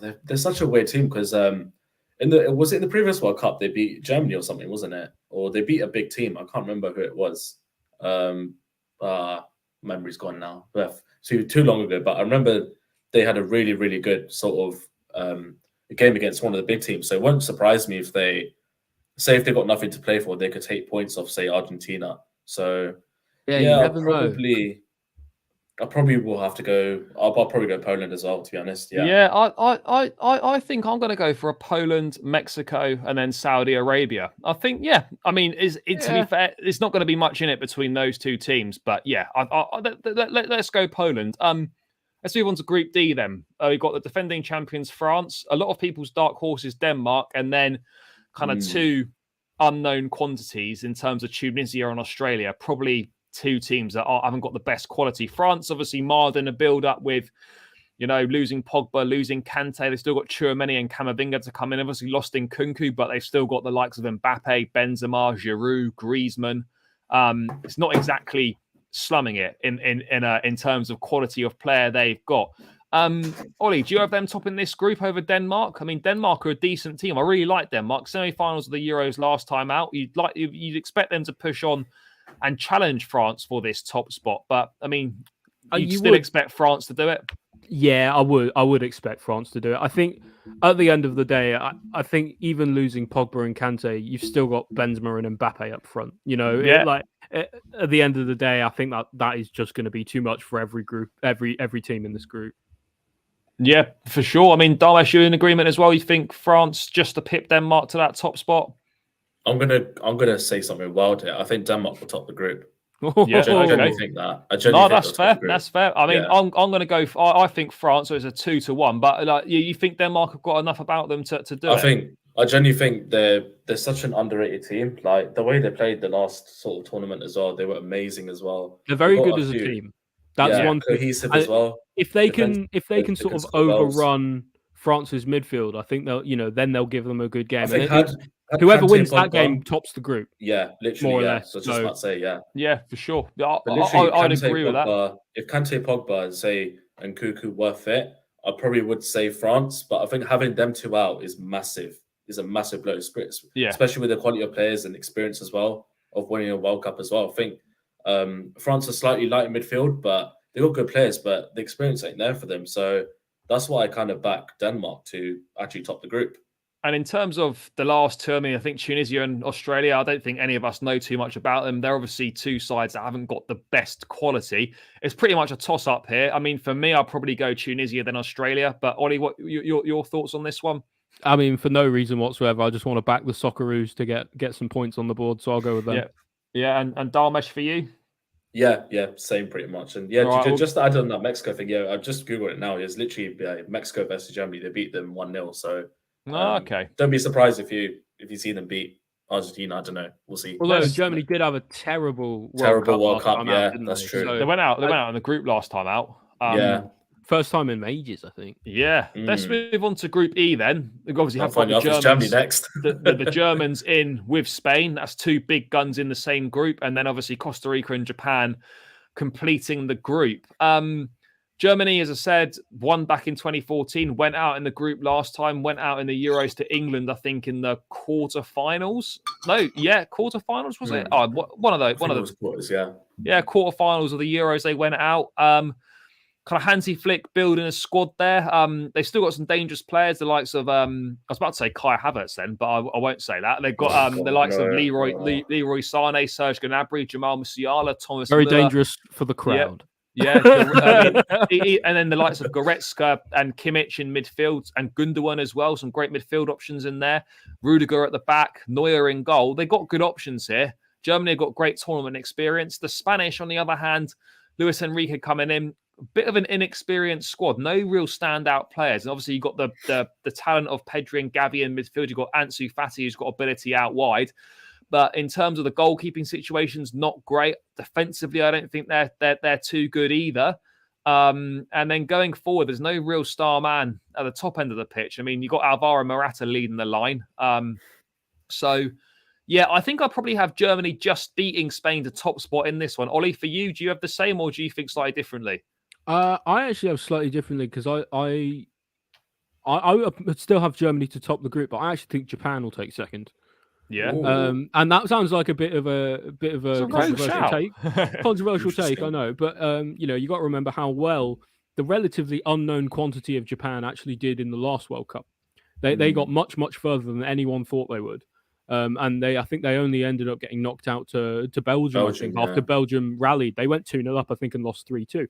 they're such a weird team because in the previous World Cup they beat Germany or something, wasn't it? Or they beat a big team. I can't remember who it was. memory's gone now. But too long ago. But I remember they had a really, really good sort of game against one of the big teams. So it won't surprise me if they got nothing to play for, they could take points off, say, Argentina. So you never know. I probably will have to go. I'll probably go Poland as well, to be honest. Yeah. Yeah, I think I'm going to go for a Poland, Mexico, and then Saudi Arabia. I think, yeah. I mean, to be fair, it's not going to be much in it between those two teams, but yeah, let's go Poland. Let's move on to Group D then. We've got the defending champions France. A lot of people's dark horses Denmark, and then kind of two unknown quantities in terms of Tunisia and Australia. Probably two teams that haven't got the best quality. France, obviously, marred in a build-up with, losing Pogba, losing Kante. They've still got Tchouameni and Camavinga to come in. Obviously lost in Kunku, but they've still got the likes of Mbappe, Benzema, Giroud, Griezmann. It's not exactly slumming it in terms of quality of player they've got. Oli, do you have them topping this group over Denmark? I mean, Denmark are a decent team. I really like Denmark. Semi-finals of the Euros last time out. You'd expect them to push on and challenge France for this top spot. But I mean, you still expect France to do it? Yeah, I would expect France to do it. I think at the end of the day, I think even losing Pogba and Kante, you've still got Benzema and Mbappe up front. At the end of the day, I think that is just going to be too much for every group, every team in this group. Yeah, for sure. I mean, Dharmesh, you in agreement as well? You think France just to pip Denmark to that top spot? I'm gonna say something wild here. I think Denmark will top the group. Yeah, I genuinely think that. That's fair. That's fair. I mean, I'm going to go. I think France. So it's a 2-1. But you think Denmark have got enough about them to do it? I genuinely think they're such an underrated team. Like the way they played the last sort of tournament as well, they were amazing as well. They're very good as a team. That's one thing. Cohesive as well. If they can sort of overrun France's midfield, I think then they'll give them a good game. Whoever wins that game tops the group. Yeah, literally. More or less. So just about to say, yeah, for sure. I'd agree with that. If Kante, Pogba, and Kuku were fit, I probably would say France. But I think having them two out is massive. Is a massive blow. Yeah, especially with the quality of players and experience as well of winning a World Cup as well. I think France are slightly light in midfield, but they got good players, but the experience ain't there for them. So that's why I kind of back Denmark to actually top the group. And in terms of the last two, I mean, I think Tunisia and Australia, I don't think any of us know too much about them. They're obviously two sides that haven't got the best quality. It's pretty much a toss-up here. I mean, for me, I'll probably go Tunisia, then Australia. But Oli, what your thoughts on this one? I mean, for no reason whatsoever. I just want to back the Socceroos to get some points on the board, so I'll go with them. Yeah, and Dharmesh for you? Yeah, same pretty much. And just to add on that Mexico thing, I just Googled it now. It's literally Mexico versus Germany. They beat them 1-0, so... okay. Don't be surprised if you see them beat Argentina. I don't know. We'll see. Although Germany did have a terrible World Cup. Yeah, that's true. So they went out in the group last time out. First time in ages, I think. Yeah. Let's move on to Group E then. We obviously have got the Germans, Germany next. the Germans in with Spain. That's two big guns in the same group, and then obviously Costa Rica and Japan completing the group. Germany, as I said, won back in 2014, went out in the group last time, went out in the Euros to England, I think, in the quarterfinals. Quarterfinals, was it? Oh, one of those. One of those quarters, yeah. Yeah, quarterfinals of the Euros, they went out. Kind of Hansi Flick building a squad there. They've still got some dangerous players, the likes of, I was about to say Kai Havertz then, but I won't say that. They've got the likes of Leroy Sané, Serge Gnabry, Jamal Musiala, Thomas Very Müller. Dangerous for the crowd. Yeah, and then the likes of Goretzka and Kimmich in midfield, and Gundogan as well. Some great midfield options in there. Rudiger at the back, Neuer in goal. They've got good options here. Germany have got great tournament experience. The Spanish, on the other hand, Luis Enrique coming in, a bit of an inexperienced squad. No real standout players. And obviously, you've got the talent of Pedri and Gavi in midfield. You've got Ansu Fati, who's got ability out wide. But in terms of the goalkeeping situations, not great. Defensively, I don't think they're too good either. And then going forward, there's no real star man at the top end of the pitch. I mean, you've got Alvaro Morata leading the line. So, yeah, I think I'll probably have Germany just beating Spain to top spot in this one. Oli, for you, do you have the same or do you think slightly differently? I actually have slightly differently because I would still have Germany to top the group, but I actually think Japan will take second. Yeah. Ooh. And that sounds like a bit of a It's a rogue controversial shout. take. Controversial take, I Interesting. know, but you got to remember how well the relatively unknown quantity of Japan actually did in the last World Cup. They got much further than anyone thought they would. And I think they only ended up getting knocked out to Belgium. I think Belgium, after yeah. Belgium rallied, they went 2-0 up, I think, and lost 3-2.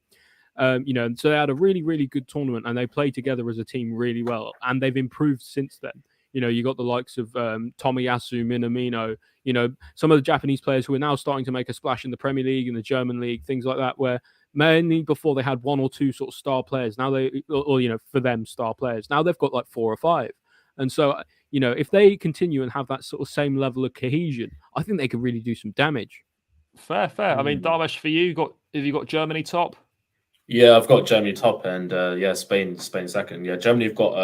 So they had a really, really good tournament, and they played together as a team really well, and they've improved since then. You got the likes of Tomiyasu, Minamino, some of the Japanese players who are now starting to make a splash in the Premier League and the German league, things like that, where mainly before they had one or two sort of star players. Now for them, star players. Now they've got like 4 or 5. And so, if they continue and have that sort of same level of cohesion, I think they could really do some damage. Fair. I mean, Dharmesh, for you, have you got Germany top? Yeah, I've got Germany top and Spain second. Yeah, Germany have got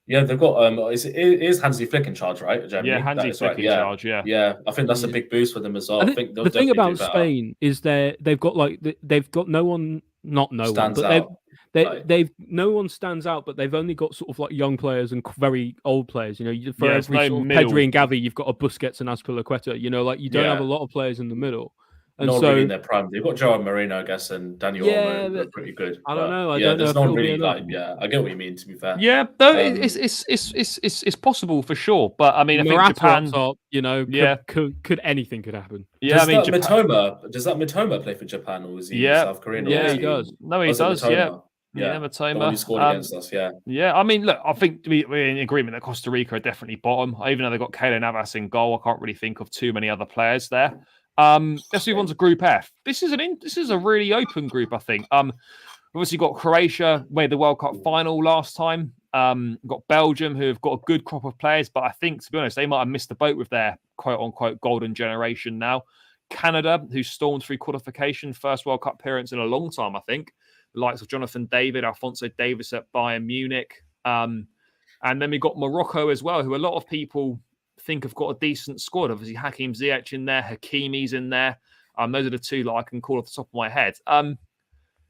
they've got is Hansi Flick in charge, right? Germany. Yeah, Hansi Flick in charge. Yeah. Yeah, I think that's a big boost for them as well. I think they'll the thing definitely about do better. Spain is they've got no one, not no one, Stands but out. they've no one stands out, but they've only got sort of like young players and very old players. For Yeah, every no sort of middle. Pedri and Gavi, you've got a Busquets and Azpilicueta. You don't have a lot of players in the middle. And not so, really in their prime. They've got Joao Marino, I guess, and Daniel Olmo, who are pretty good. I don't know. I don't know there's if not it'll be really enough. I get what you mean. To be fair, Yeah, no, it's possible for sure. But I mean, I think Japan. Up top, could anything could happen. Yeah, does I mean, does that Mitoma play for Japan, or is he South Korean? Yeah, he does. No, he does. Mitoma? Yeah, the one who scored against us. Yeah. Yeah, I mean, look, I think we're in agreement that Costa Rica are definitely bottom. Even though they've got Keylor Navas in goal, I can't really think of too many other players there. Let's move on to Group F. This is a really open group, I think. Obviously got Croatia made the World Cup final last time. Got Belgium, who have got a good crop of players, but I think, to be honest, they might have missed the boat with their quote-unquote golden generation now. Canada, who stormed through qualification, first World Cup appearance in a long time, I think. The likes of Jonathan David, Alphonso Davies at Bayern Munich. And then we got Morocco as well, who a lot of people think have got a decent squad. Obviously, Hakim Ziyech in there, Hakimi's in there. Those are the two that I can call off the top of my head.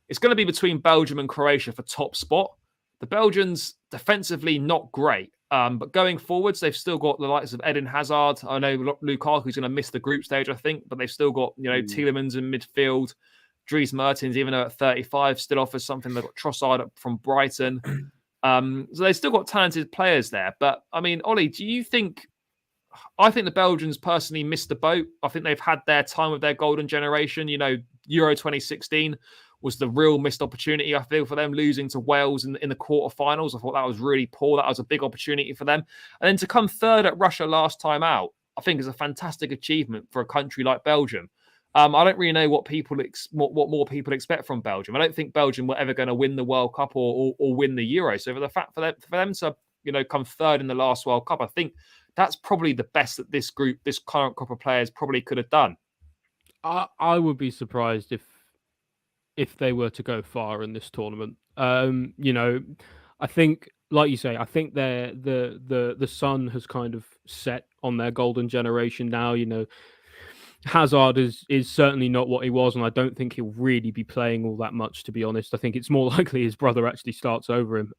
It's going to be between Belgium and Croatia for top spot. The Belgians, defensively, not great. But going forwards, they've still got the likes of Eden Hazard. I know Lukaku's going to miss the group stage, I think, but they've still got, Tielemans in midfield. Dries Mertens, even though at 35, still offers something. They've got Trossard up from Brighton. So they've still got talented players there. But, I mean, Oli, do you think... I think the Belgians personally missed the boat. I think they've had their time with their golden generation. Euro 2016 was the real missed opportunity, I feel, for them, losing to Wales in the quarterfinals. I thought that was really poor. That was a big opportunity for them. And then to come third at Russia last time out, I think is a fantastic achievement for a country like Belgium. I don't really know what more people expect from Belgium. I don't think Belgium were ever going to win the World Cup or win the Euro. So for the fact for them to come third in the last World Cup, I think that's probably the best that this current group of players probably could have done. I would be surprised if they were to go far in this tournament. I think, like you say, I think the sun has kind of set on their golden generation now. Hazard is certainly not what he was, and I don't think he'll really be playing all that much, to be honest. I think it's more likely his brother actually starts over him.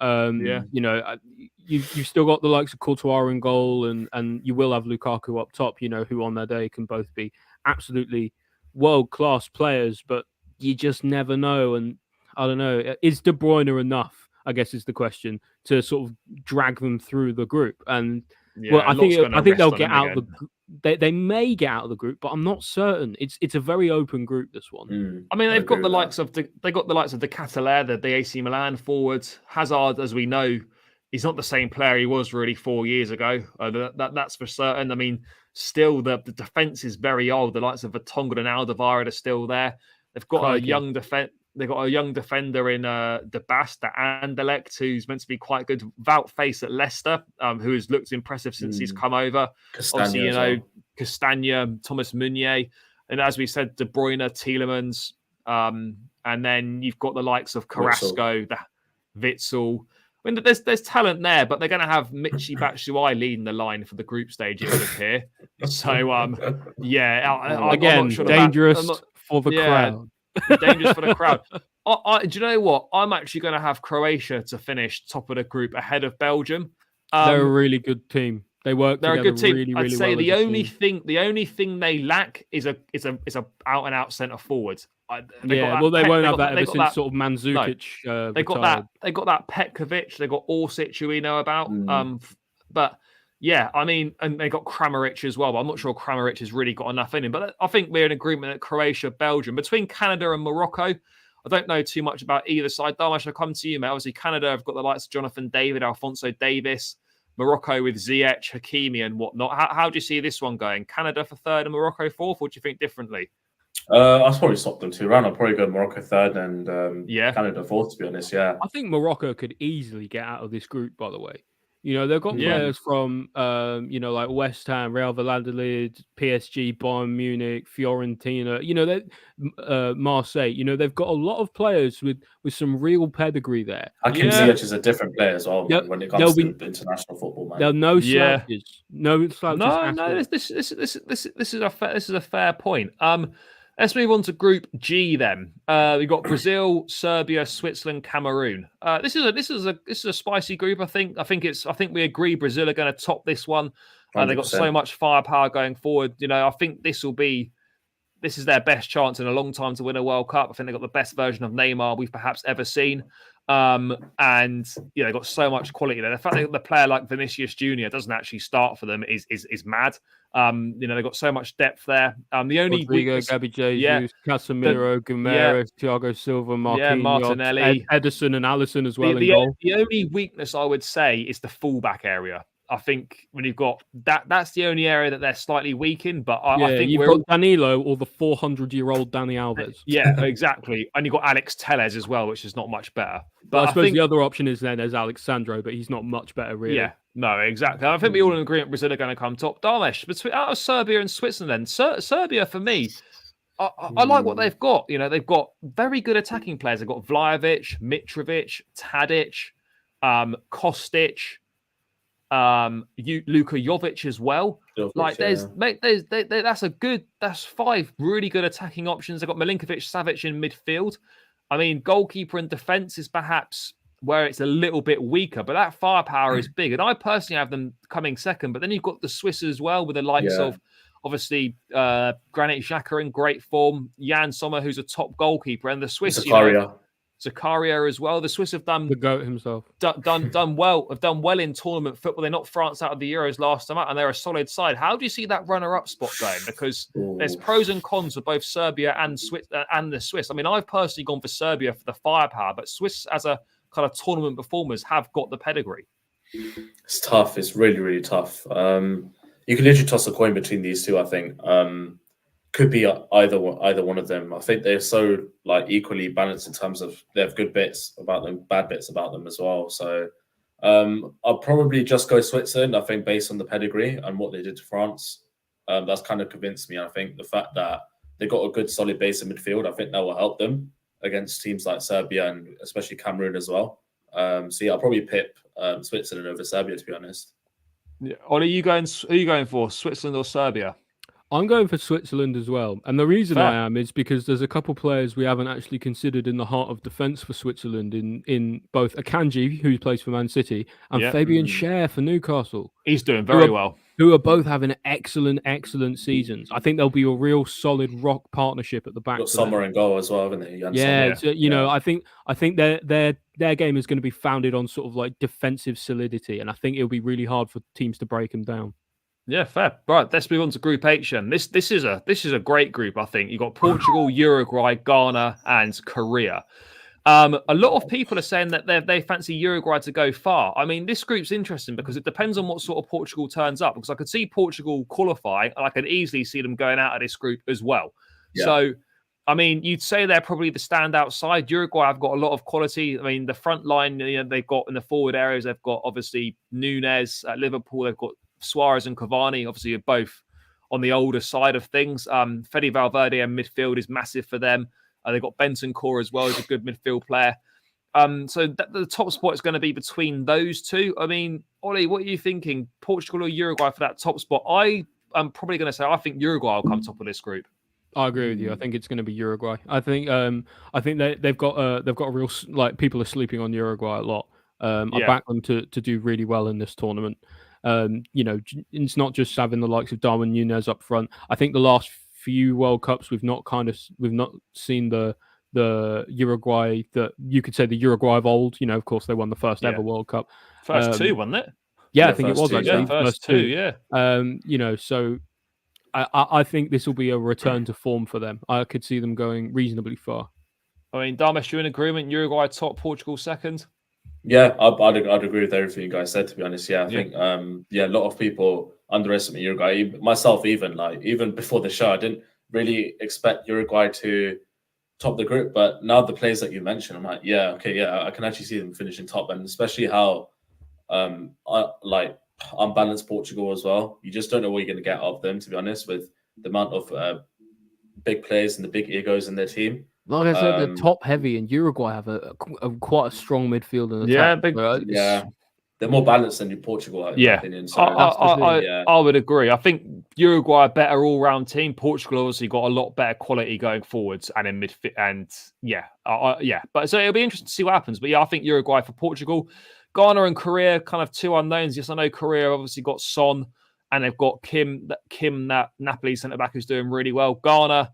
You've still got the likes of Courtois in goal, and you will have Lukaku up top, who on their day can both be absolutely world-class players, but you just never know. And I don't know, is De Bruyne enough, I guess is the question, to sort of drag them through the group? And I think they'll get out of the. They may get out of the group, but I'm not certain. It's a very open group, this one. I mean, they've got the likes of the Catalan, the AC Milan forwards. Hazard, as we know, he's not the same player he was really 4 years ago. That's for certain. I mean, still the defense is very old. The likes of Vertonghen and Alderweireld are still there. They've got a young defense. They've got a young defender in De Bast, Anderlecht, who's meant to be quite good. Vout Face at Leicester, who has looked impressive since he's come over. Castagna, obviously, Castagna, Thomas Meunier, and as we said, De Bruyne, Tielemans, and then you've got the likes of Carrasco, Witsel. I mean, there's talent there, but they're going to have Michy Batshuayi leading the line for the group stage, it would appear. So, I'm not sure dangerous for the crowd. Dangerous for the crowd. Do you know what? I'm actually going to have Croatia to finish top of the group ahead of Belgium. They're a really good team. They work They're a together good team. really, I'd really say well. the only thing they lack is a out and out centre forward. They won't have that ever since sort of Mandzukic retired. They got that Petkovic. They got Orsic, who we know about. But yeah, I mean, and they got Kramaric as well. But I'm not sure Kramaric has really got enough in him. But I think we're in agreement that Croatia, Belgium, between Canada and Morocco. I don't know too much about either side. Dharmesh, I'll come to you, mate. Obviously, Canada have got the likes of Jonathan David, Alphonso Davis. Morocco with Ziyech, Hakimi, and whatnot. How do you see this one going? Canada for third and Morocco fourth, or do you think differently? I'll probably stop them 2 round. I'll probably go Morocco third and Canada fourth, to be honest. Yeah. I think Morocco could easily get out of this group, by the way. You know, they've got players from, like West Ham, Real Valladolid, PSG, Bayern Munich, Fiorentina, Marseille. You know, they've got a lot of players with some real pedigree there. Hakim Ziyech is a different player as well when it comes to international football, man. There'll no slouches. No slouches. No, this is a fair point. Let's move on to Group G then. We've got Brazil, Serbia, Switzerland, Cameroon. This is a spicy group. I think we agree Brazil are going to top this one. They've got so much firepower going forward. You know, I think this is their best chance in a long time to win a World Cup. I think they've got the best version of Neymar we've perhaps ever seen. And they've got so much quality there. The fact that the player like Vinicius Jr. doesn't actually start for them is mad. They've got so much depth there. The only Rodrigo, Gabby Jesus, Casemiro, Guimaraes, Thiago Silva, Marquinhos, Martinelli, Ederson, and Alisson as well. The only weakness I would say is the fullback area. I think when you've got that's the only area that they're slightly weak in. But I think you've got Danilo or the 400-year-old Dani Alves. Yeah, exactly. And you've got Alex Telles as well, which is not much better. But I suppose the other option is then there's Alexandro, but he's not much better, really. Yeah, no, exactly. I think we all in agreement Brazil are going to come top. Dharmesh, out of Serbia and Switzerland, Serbia for me, I like what they've got. You know, they've got very good attacking players. They've got Vlahovic, Mitrovic, Tadic, Kostic. Luka Jovic as well. That's 5 really good attacking options. They've got Milinkovic, Savic in midfield. I mean, goalkeeper and defense is perhaps where it's a little bit weaker, but that firepower is big. And I personally have them coming second. But then you've got the Swiss as well, with the likes of obviously Granit Xhaka in great form, Jan Sommer, who's a top goalkeeper, and the Swiss. Zakaria as well. The Swiss have done the goat himself. Done well in tournament football. They knocked France out of the Euros last time out, and they're a solid side. How do you see that runner-up spot going? Because there's pros and cons for both Serbia and the Swiss. I mean, I've personally gone for Serbia for the firepower, but Swiss as a kind of tournament performers have got the pedigree. It's tough. It's really, really tough. You can literally toss a coin between these two. I think. Could be either one of them. I think they're so equally balanced in terms of they have good bits about them, bad bits about them as well. So I'll probably just go Switzerland. I think based on the pedigree and what they did to France, that's kind of convinced me. I think the fact that they got a good solid base in midfield, I think that will help them against teams like Serbia and especially Cameroon as well. I'll probably pip Switzerland over Serbia, to be honest. Yeah. Oli, who are you going for, Switzerland or Serbia? I'm going for Switzerland as well. And the reason I am is because there's a couple players we haven't actually considered in the heart of defence for Switzerland in both Akanji, who plays for Man City, and Fabian Schär for Newcastle. He's doing very well. Who are both having excellent seasons. I think there'll be a real solid rock partnership at the back. Got Sommer in goal as well, haven't they? I think their game is going to be founded on sort of defensive solidity, and I think it'll be really hard for teams to break them down. Yeah, fair. Right, let's move on to Group H then. This is a great group, I think. You've got Portugal, Uruguay, Ghana, and Korea. A lot of people are saying that they fancy Uruguay to go far. I mean, this group's interesting because it depends on what sort of Portugal turns up. Because I could see Portugal qualify, and I could easily see them going out of this group as well. Yeah. So, I mean, you'd say they're probably the standout side. Uruguay have got a lot of quality. I mean, the front line, they've got in the forward areas, they've got obviously Nunes at Liverpool. They've got Suarez and Cavani, obviously, are both on the older side of things. Fede Valverde and midfield is massive for them. They've got Bentancur as well, who's a good midfield player. So the top spot is going to be between those two. I mean, Oli, what are you thinking? Portugal or Uruguay for that top spot? I am probably going to say I think Uruguay will come top of this group. I agree with you. I think it's going to be Uruguay. I think they've got a real people are sleeping on Uruguay a lot. I back them to do really well in this tournament. It's not just having the likes of Darwin Núñez up front. I think the last few World Cups we've not seen the Uruguay that you could say the Uruguay of old. Of course they won the first ever World Cup. First two, wasn't it? Yeah, I think it was actually first two. Yeah. So I think this will be a return to form for them. I could see them going reasonably far. I mean, Dharmesh, you in agreement? Uruguay top, Portugal second. Yeah, I'd agree with everything you guys said. To be honest, I think a lot of people underestimate Uruguay. Myself, even before the show, I didn't really expect Uruguay to top the group. But now the players that you mentioned, I'm like, I can actually see them finishing top, and especially how unbalanced Portugal as well. You just don't know what you're going to get out of them. To be honest, with the amount of big players and the big egos in their team. Like I said, they're top heavy, and Uruguay have a quite a strong midfield and attack. They're more balanced than Portugal, in my opinion. So I would agree. I think Uruguay are a better all-round team. Portugal obviously got a lot better quality going forwards and in midfield. And but so it'll be interesting to see what happens. But I think Uruguay for Portugal, Ghana and Korea, kind of two unknowns. Yes, I know Korea obviously got Son, and they've got Kim, that Napoli centre back who's doing really well. Ghana,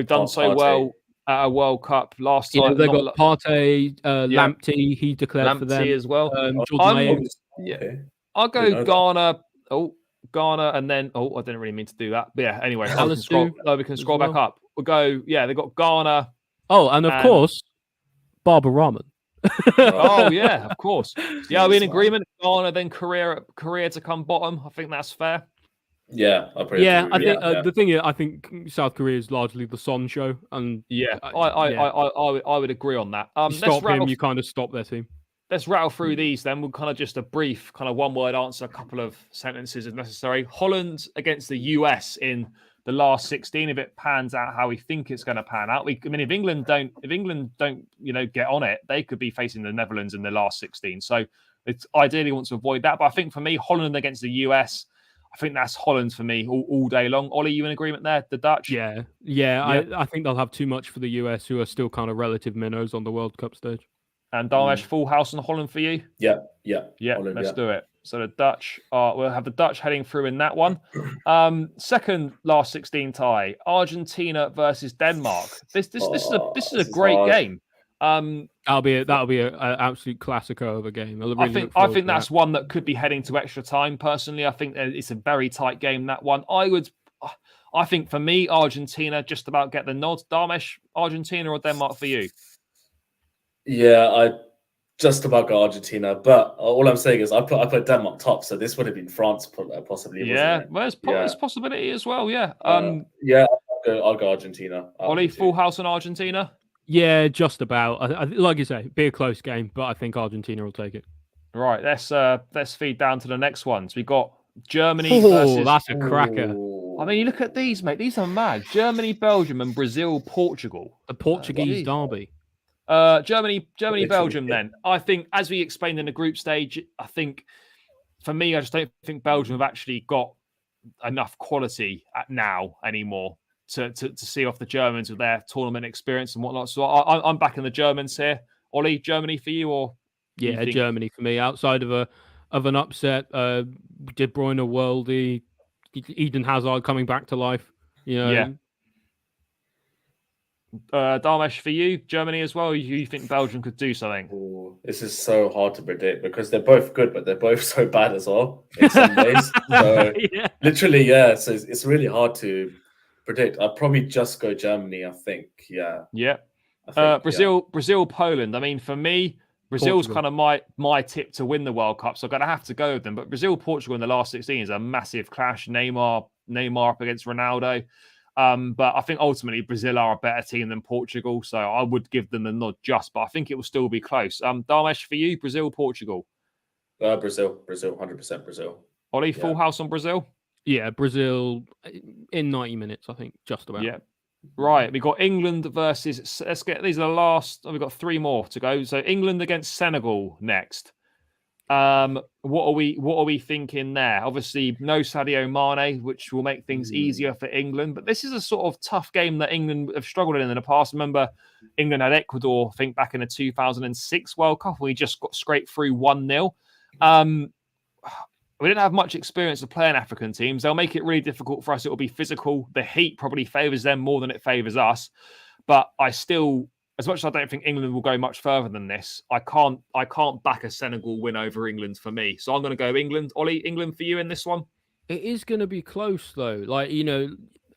done so well at a World Cup last time. They got Partey, Lamptey. He declared for them as well. I'll go Ghana. Ghana, and then I didn't really mean to do that. But yeah, anyway, we can scroll back up. We'll go. Yeah, they got Ghana. Oh, and of course, Barbara Rahman. Oh yeah, of course. Yeah, are we in agreement? Ghana, then Korea to come bottom. I think that's fair. Yeah, I think the thing is, I think South Korea is largely the Son show, and I would agree on that. You kind of stop their team. Let's rattle through these. Then we'll kind of just a brief, kind of one-word answer, a couple of sentences if necessary. Holland against the US in the last 16. If it pans out how we think it's going to pan out, if England don't, get on it, they could be facing the Netherlands in the last 16. So it's ideally want to avoid that. But I think for me, Holland against the US. I think that's Holland for me all day long. Ollie, you in agreement there? The Dutch? Yeah. I think they'll have too much for the US, who are still kind of relative minnows on the World Cup stage. And Dharmesh, full house on Holland for you? Yeah. Holland, let's do it. So the Dutch, we'll have the Dutch heading through in that one. Second last 16 tie, Argentina versus Denmark. This is a great game. That'll be an absolute classico of a game. I think that's one that could be heading to extra time. Personally, I think it's a very tight game. That one, I think for me, Argentina just about get the nod. Dharmesh, Argentina or Denmark for you? Yeah, I just about got Argentina, but all I'm saying is I put Denmark top, so this would have been France possibly. Yeah, well, there's possibility as well. Yeah, I'll go Argentina. Ollie, full house on Argentina. Yeah, just about. Like you say, be a close game, but I think Argentina will take it. Right, let's feed down to the next ones. We got Germany versus. That's a cracker. I mean, you look at these, mate. These are mad. Germany, Belgium, and Brazil, Portugal. The Portuguese derby. Germany, Belgium. Then I think, as we explained in the group stage, I think for me, I just don't think Belgium have actually got enough quality now anymore to see off the Germans with their tournament experience and whatnot. So I'm backing the Germans here. Ollie, Germany for you, or Germany for me. Outside of an upset, De Bruyne worldie, Eden Hazard coming back to life. Yeah. Dharmesh, for you, Germany as well. You think Belgium could do something? Ooh, this is so hard to predict because they're both good, but they're both so bad as well in some ways. So literally, so it's really hard to predict. I'd probably just go Germany. I think, Brazil, Poland. I mean, for me, Brazil's kind of my tip to win the World Cup, so I'm gonna have to go with them. But Brazil, Portugal in the last 16 is a massive clash. Neymar up against Ronaldo. But I think ultimately Brazil are a better team than Portugal, so I would give them the nod but I think it will still be close. Dharmesh, for you, Brazil, Portugal? Brazil, 100% Brazil. Ollie, full house on Brazil? Yeah, Brazil in 90 minutes, I think, just about. Yeah. Right, we got England versus, these are the last, we've got three more to go. So England against Senegal next. What are we thinking there? Obviously, no Sadio Mane, which will make things easier for England. But this is a sort of tough game that England have struggled in the past. Remember, England had Ecuador, I think, back in the 2006 World Cup. We just got straight through 1-0. we didn't have much experience of playing African teams. They'll make it really difficult for us. It will be physical. The heat probably favours them more than it favours us. But I still, as much as I don't think England will go much further than this, I can't back a Senegal win over England for me. So I'm going to go England. Ollie, England for you in this one? It is going to be close though. Like,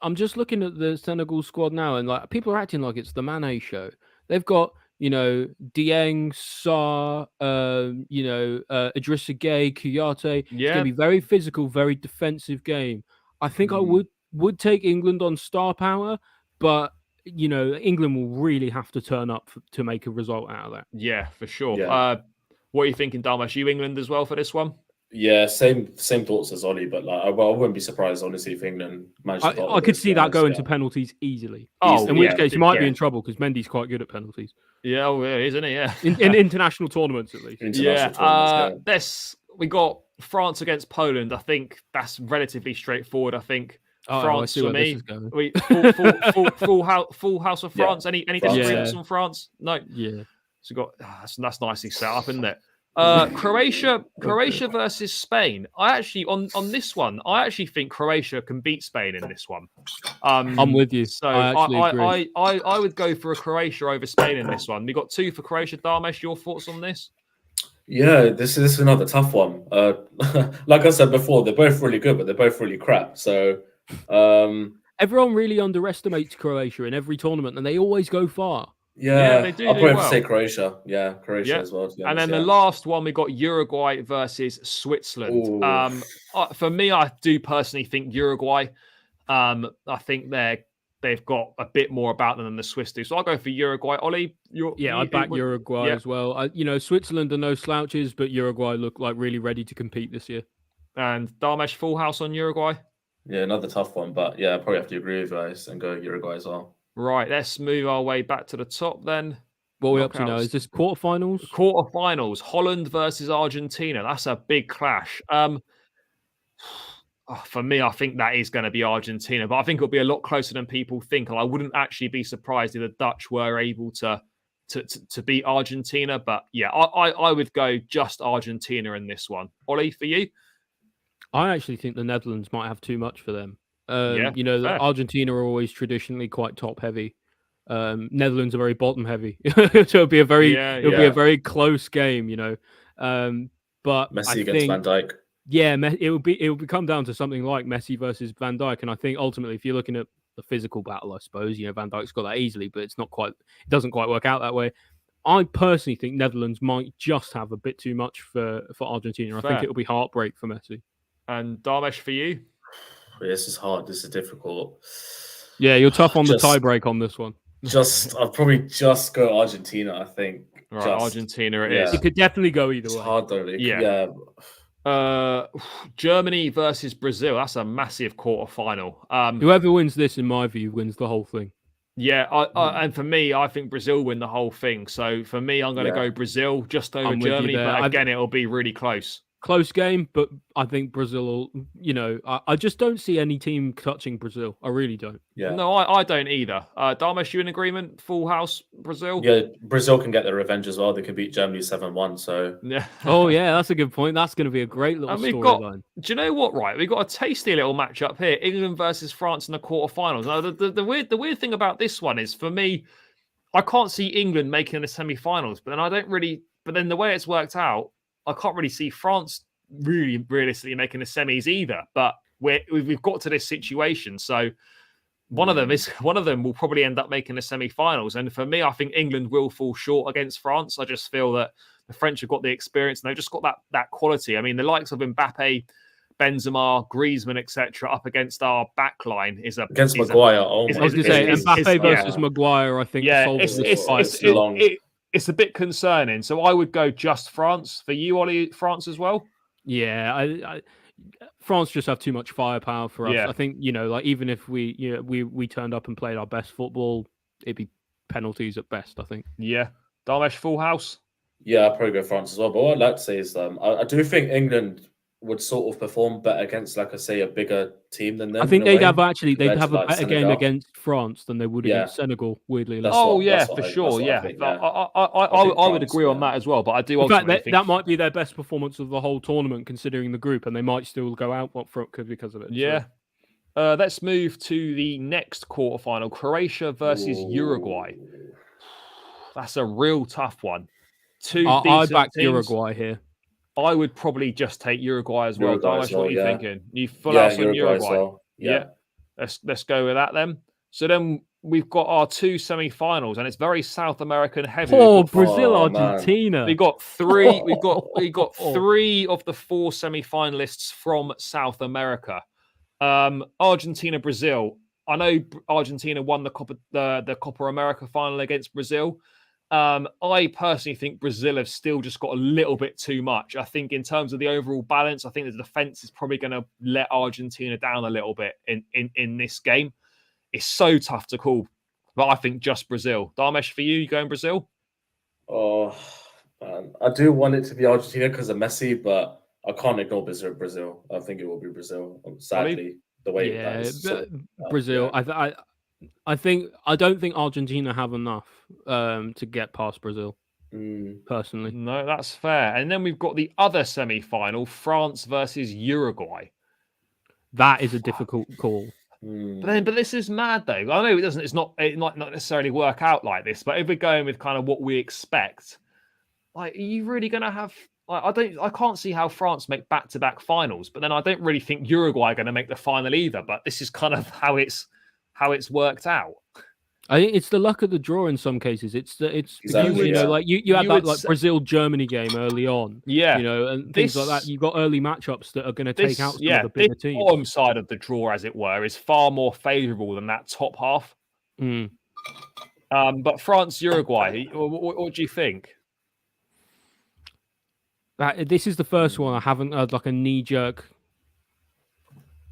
I'm just looking at the Senegal squad now, and like people are acting like it's the Mane show. They've got, Dieng, Sarr, Idrissa Gueye, Kouyaté. It's going to be very physical, very defensive game. I think I would take England on star power, but England will really have to turn up to make a result out of that. Yeah, for sure. Yeah. What are you thinking, Dharmesh? You England as well for this one? Yeah, same thoughts as Ollie, but like, I wouldn't be surprised, honestly, if England managed to. I could see that going to penalties easily. In which case, you might be in trouble because Mendy's quite good at penalties. Yeah, isn't he? Yeah, in international tournaments at least. We got France against Poland. I think that's relatively straightforward. I think France for me. Full house of France. Yeah. Any disagreements on France? No. Yeah. So that's nicely set up, isn't it? Croatia versus Spain. On this one, I actually think Croatia can beat Spain in this one. I'm with you. So I would go for a Croatia over Spain in this one. We got 2 for Croatia. Dharmesh, your thoughts on this? Yeah, this is another tough one. Like I said before, they're both really good, but they're both really crap. So everyone really underestimates Croatia in every tournament, and they always go far. Yeah, they do. I'll probably have to say Croatia. Yeah, Croatia as well. And then the last one, we got Uruguay versus Switzerland. For me, I do personally think Uruguay. I think they've got a bit more about them than the Swiss do. So I'll go for Uruguay. Ollie, I back Uruguay as well. Switzerland are no slouches, but Uruguay look like really ready to compete this year. And Dharmesh, full house on Uruguay? Yeah, another tough one, but yeah, I probably have to agree with you guys and go Uruguay as well. Right, let's move our way back to the top then. What are we up to now? Is this quarterfinals? Quarterfinals. Holland versus Argentina. That's a big clash. For me, I think that is going to be Argentina, but I think it'll be a lot closer than people think. And I wouldn't actually be surprised if the Dutch were able to beat Argentina. But yeah, I would go just Argentina in this one. Ollie, for you? I actually think the Netherlands might have too much for them. Argentina are always traditionally quite top heavy. Netherlands are very bottom heavy, so it'll be a very close game. But Messi against Van Dijk. Yeah, it will come down to something like Messi versus Van Dijk, and I think ultimately, if you're looking at the physical battle, I suppose Van Dijk's got that easily, but it doesn't quite work out that way. I personally think Netherlands might just have a bit too much for Argentina. Fair. I think it'll be heartbreak for Messi. And Dharmesh, for you? This is hard. This is difficult. Yeah, you're tough on the tiebreak on this one. I'll probably just go Argentina, I think. Right, Argentina it is. It could definitely go either way. It's hard though. Germany versus Brazil. That's a massive quarterfinal. Whoever wins this, in my view, wins the whole thing. Yeah, and for me, I think Brazil win the whole thing. So for me, I'm going to go Brazil just over Germany. But again, it'll be really close. Close game, but I think Brazil will, I just don't see any team touching Brazil. I really don't. Yeah. No, I don't either. Dharmesh, you in agreement? Full house, Brazil? Yeah, Brazil can get their revenge as well. They can beat Germany 7-1, so... Yeah. Oh, yeah, that's a good point. That's going to be a great little storyline. Do you know what, right? We've got a tasty little matchup here. England versus France in the quarterfinals. Now, the weird thing about this one is, for me, I can't see England making the semi-finals, but then the way it's worked out, I can't really see France really realistically making the semis either. But we've got to this situation, so one of them will probably end up making the semi-finals. And for me, I think England will fall short against France. I just feel that the French have got the experience and they've just got that quality. I mean, the likes of Mbappe, Benzema, Griezmann, etc., up against our backline against Maguire. Mbappe versus Maguire. I think. Yeah, it's a bit concerning. So I would go just France. For you, Ollie, France as well? Yeah, France just have too much firepower for us. Yeah. I think, even if we turned up and played our best football, it'd be penalties at best, I think. Yeah. Dharmesh, full house? Yeah, I'll probably go France as well. But what I'd like to say is I do think England would sort of perform better against, like I say, a bigger team than them. I think in a they'd way, have they'd compared have to, a like, better game Senegal. against France than they would Yeah. against Senegal. Weirdly enough. Oh yeah, that's for what I sure. Yeah, think, I would France, agree on that as well. But I do In fact, ultimately think that might be their best performance of the whole tournament, considering the group, and they might still go out because of it. Yeah. So. Let's move to the next quarterfinal: Croatia versus Uruguay. That's a real tough one. I Decent back teams. Uruguay here. I would probably just take Uruguay as well. Uruguay Dharmesh, as well, what are you yeah. thinking? You full house on Uruguay as Uruguay? well. Yeah. Let's go with that then. So then we've got our two semi-finals, and it's very South American heavy. Brazil, Argentina. We got three. We got three of the four semi-finalists from South America. Argentina, Brazil. I know Argentina won the Copa America final against Brazil. I personally think Brazil have still just got a little bit too much. I think in terms of the overall balance, I think the defense is probably going to let Argentina down a little bit in this game. It's so tough to call, but I think just Brazil. Dharmesh, for you going Brazil? Oh, man. I do want it to be Argentina because of Messi, but I can't ignore Brazil. I think it will be Brazil. Sadly, the way that is. Brazil. Yeah. I don't think Argentina have enough to get past Brazil. Personally, no, that's fair. And then we've got the other semi-final: France versus Uruguay. That is a difficult call. But this is mad though. I know it doesn't. It might not necessarily work out like this. But if we're going with kind of what we expect, like, are you really going to have? Like, I can't see how France make back-to-back finals. But then I don't really think Uruguay are going to make the final either. But this is kind of how it's worked out. I think it's the luck of the draw in some cases. It's exactly, like you had that like Brazil-Germany game early on, and things like that. You've got early matchups that are going to take out some of the bigger teams. Bottom side of the draw, as it were, is far more favourable than that top half. But France, Uruguay, what do you think? This is the first one I haven't had like a knee-jerk,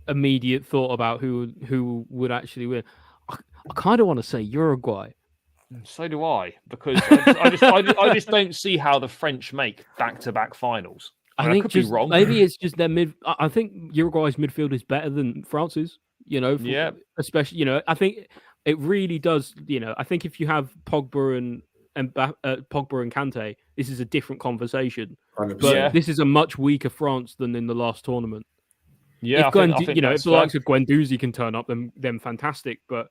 immediate thought about who would actually win. I kind of want to say Uruguay. So do I, because I just don't see how the French make back-to-back finals. I think I could be wrong. Maybe it's just their mid. I think Uruguay's midfield is better than France's. Especially I think it really does. I think if you have Pogba and Kante, this is a different conversation. 100%. But this is a much weaker France than in the last tournament. Yeah, if if the likes of Guendouzi can turn up, then fantastic. But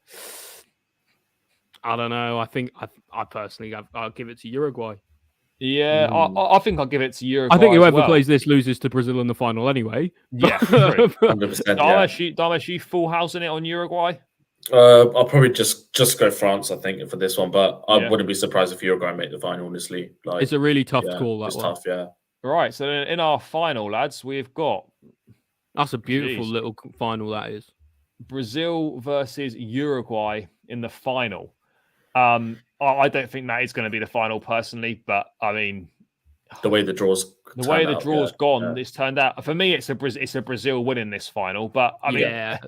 I don't know. I think I personally I'll give it to Uruguay. Yeah, I think I'll give it to Uruguay. I think whoever plays this loses to Brazil in the final anyway. Yeah, 100%. Dharmesh, you full housing it on Uruguay? I'll probably just go France, I think, for this one. But I wouldn't be surprised if Uruguay make the final. Honestly, it's a really tough call. It's tough. Yeah. Right. So in our final, lads, we've got. That's a beautiful little final, that is. Brazil versus Uruguay in the final. I don't think that is going to be the final personally, but I mean, the way the draw's gone, it's turned out. For me, it's a Brazil winning this final, but I mean,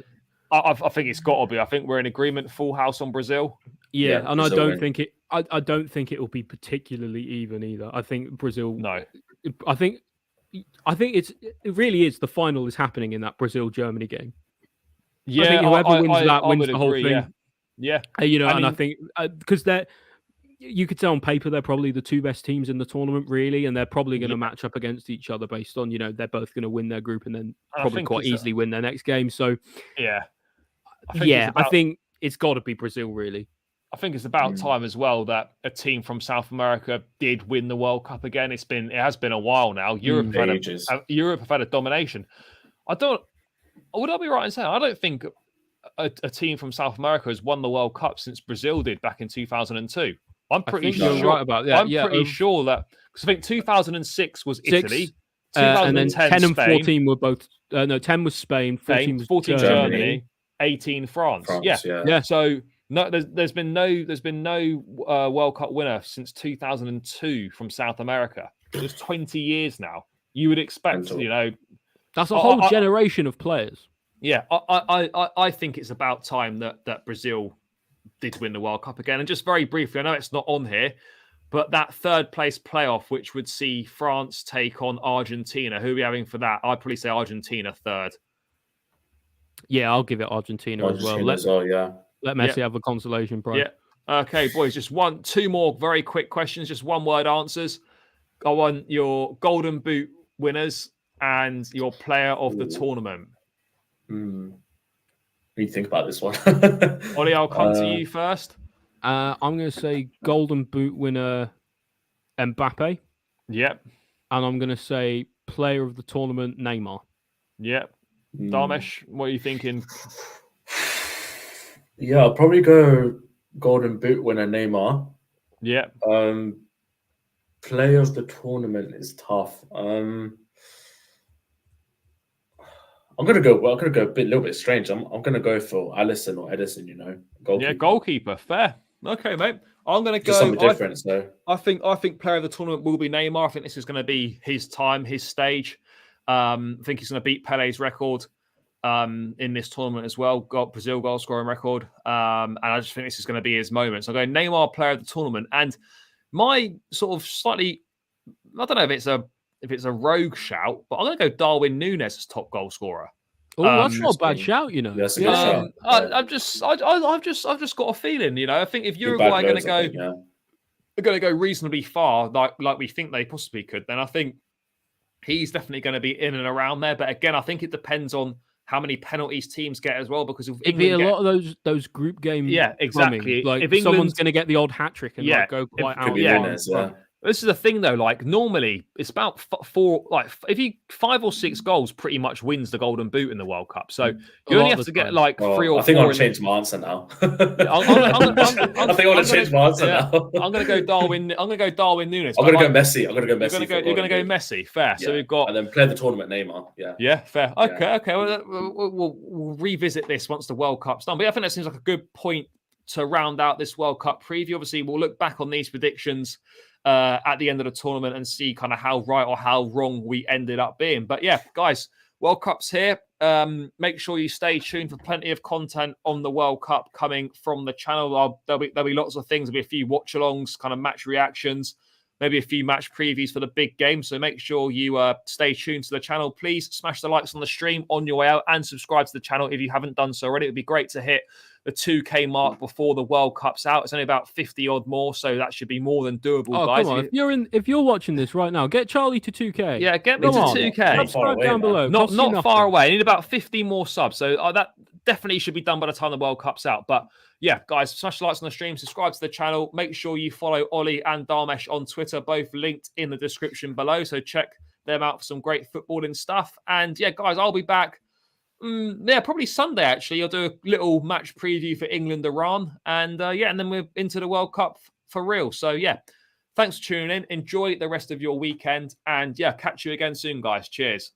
I think it's got to be. I think we're in agreement, full house on Brazil. Yeah, and I don't think it. I don't think it will be particularly even either. I think Brazil. No, I think it really is. The final is happening in that Brazil-Germany game. Yeah, I think whoever wins that wins the whole thing. Yeah. I think because you could say on paper they're probably the two best teams in the tournament, really, and they're probably going to match up against each other based on they're both going to win their group and then probably quite easily win their next game. So I think it's got to be Brazil, really. I think it's about time as well that a team from South America did win the World Cup again. It has been a while now. Europe have had a domination. Would I be right in saying I don't think a team from South America has won the World Cup since Brazil did back in 2002. I'm pretty sure. You're right about that. I'm pretty sure that because I think 2006 was Italy, and then 10 and Spain, 14 were both. 10 was Spain, 14 was Germany, 18 France. Yeah. So no, there's been no World Cup winner since 2002 from South America. It was 20 years now. You would expect, that's a whole generation of players. Yeah, I think it's about time that Brazil did win the World Cup again. And just very briefly, I know it's not on here, But that third place playoff, which would see France take on Argentina, who are we having for that? I'd probably say Argentina third. Yeah, I'll give it Argentina as well. Yeah. Let Messi have a consolation prize. Yeah. Okay, boys, just two more very quick questions, just one word answers. I want your Golden Boot winners and your player of the tournament. What do you think about this one? Oli, I'll come to you first. I'm going to say Golden Boot winner Mbappe. Yep. And I'm going to say player of the tournament Neymar. Yep. Dharmesh, what are you thinking? Yeah, I'll probably go Golden Boot winner Neymar. Yep. Player of the tournament is tough. I'm gonna go a little bit strange. I'm gonna go for Allison or Edison. Goalkeeper. Yeah, goalkeeper. Fair. Okay, mate. I'm gonna go. Just something different. I think player of the tournament will be Neymar. I think this is going to be his time, his stage. I think he's going to beat Pele's record in this tournament as well. Got Brazil goal scoring record, and I just think this is going to be his moment. So I go Neymar, player of the tournament, and my sort of slightly, I don't know if it's a rogue shout, but I'm going to go Darwin Núñez as top goal scorer. Oh, that's not a bad shout, That's a good shout. I've just got a feeling, I think if Uruguay are going to go reasonably far, like we think they possibly could, then I think he's definitely going to be in and around there. But again, I think it depends on how many penalties teams get as well, because if it'd be a lot of those group games. Yeah, exactly. Like if someone's going to get the odd hat trick and go quite out. This is the thing, though. Like normally, it's about four. Like if 5 or 6 goals, pretty much wins the Golden Boot in the World Cup. So you only have to get like 3 or 4. I think I'll change my answer now. I think I want to change my answer now. I'm going to go Darwin. I'm going to go Darwin Núñez. I'm going to go Messi. You're going to go Messi. Fair. Yeah. So we've got and then play the tournament Neymar. Yeah. Yeah. Fair. Okay. Well, we'll revisit this once the World Cup's done. But I think that seems like a good point to round out this World Cup preview. Obviously, we'll look back on these predictions at the end of the tournament and see kind of how right or how wrong we ended up being. But yeah, guys, World Cup's here. Make sure you stay tuned for plenty of content on the World Cup coming from the channel. There'll be lots of things. There'll be a few watch-alongs, kind of match reactions, maybe a few match previews for the big game. So make sure you stay tuned to the channel. Please smash the likes on the stream on your way out and subscribe to the channel if you haven't done so already. It would be great to hit the 2K mark before the World Cup's out. It's only about 50 odd more, so that should be more than doable, guys. Come on. If you're watching this right now, get Charlie to 2K. Yeah, get me to 2K. Subscribe down below. Not far away. I need about 50 more subs, so that definitely should be done by the time the World Cup's out. But yeah, guys, smash the likes on the stream, subscribe to the channel. Make sure you follow Oli and Dharmesh on Twitter, both linked in the description below. So check them out for some great footballing stuff. And yeah, guys, I'll be back. Probably Sunday, actually. I'll do a little match preview for England-Iran. And and then we're into the World Cup for real. So yeah, thanks for tuning in. Enjoy the rest of your weekend. And yeah, catch you again soon, guys. Cheers.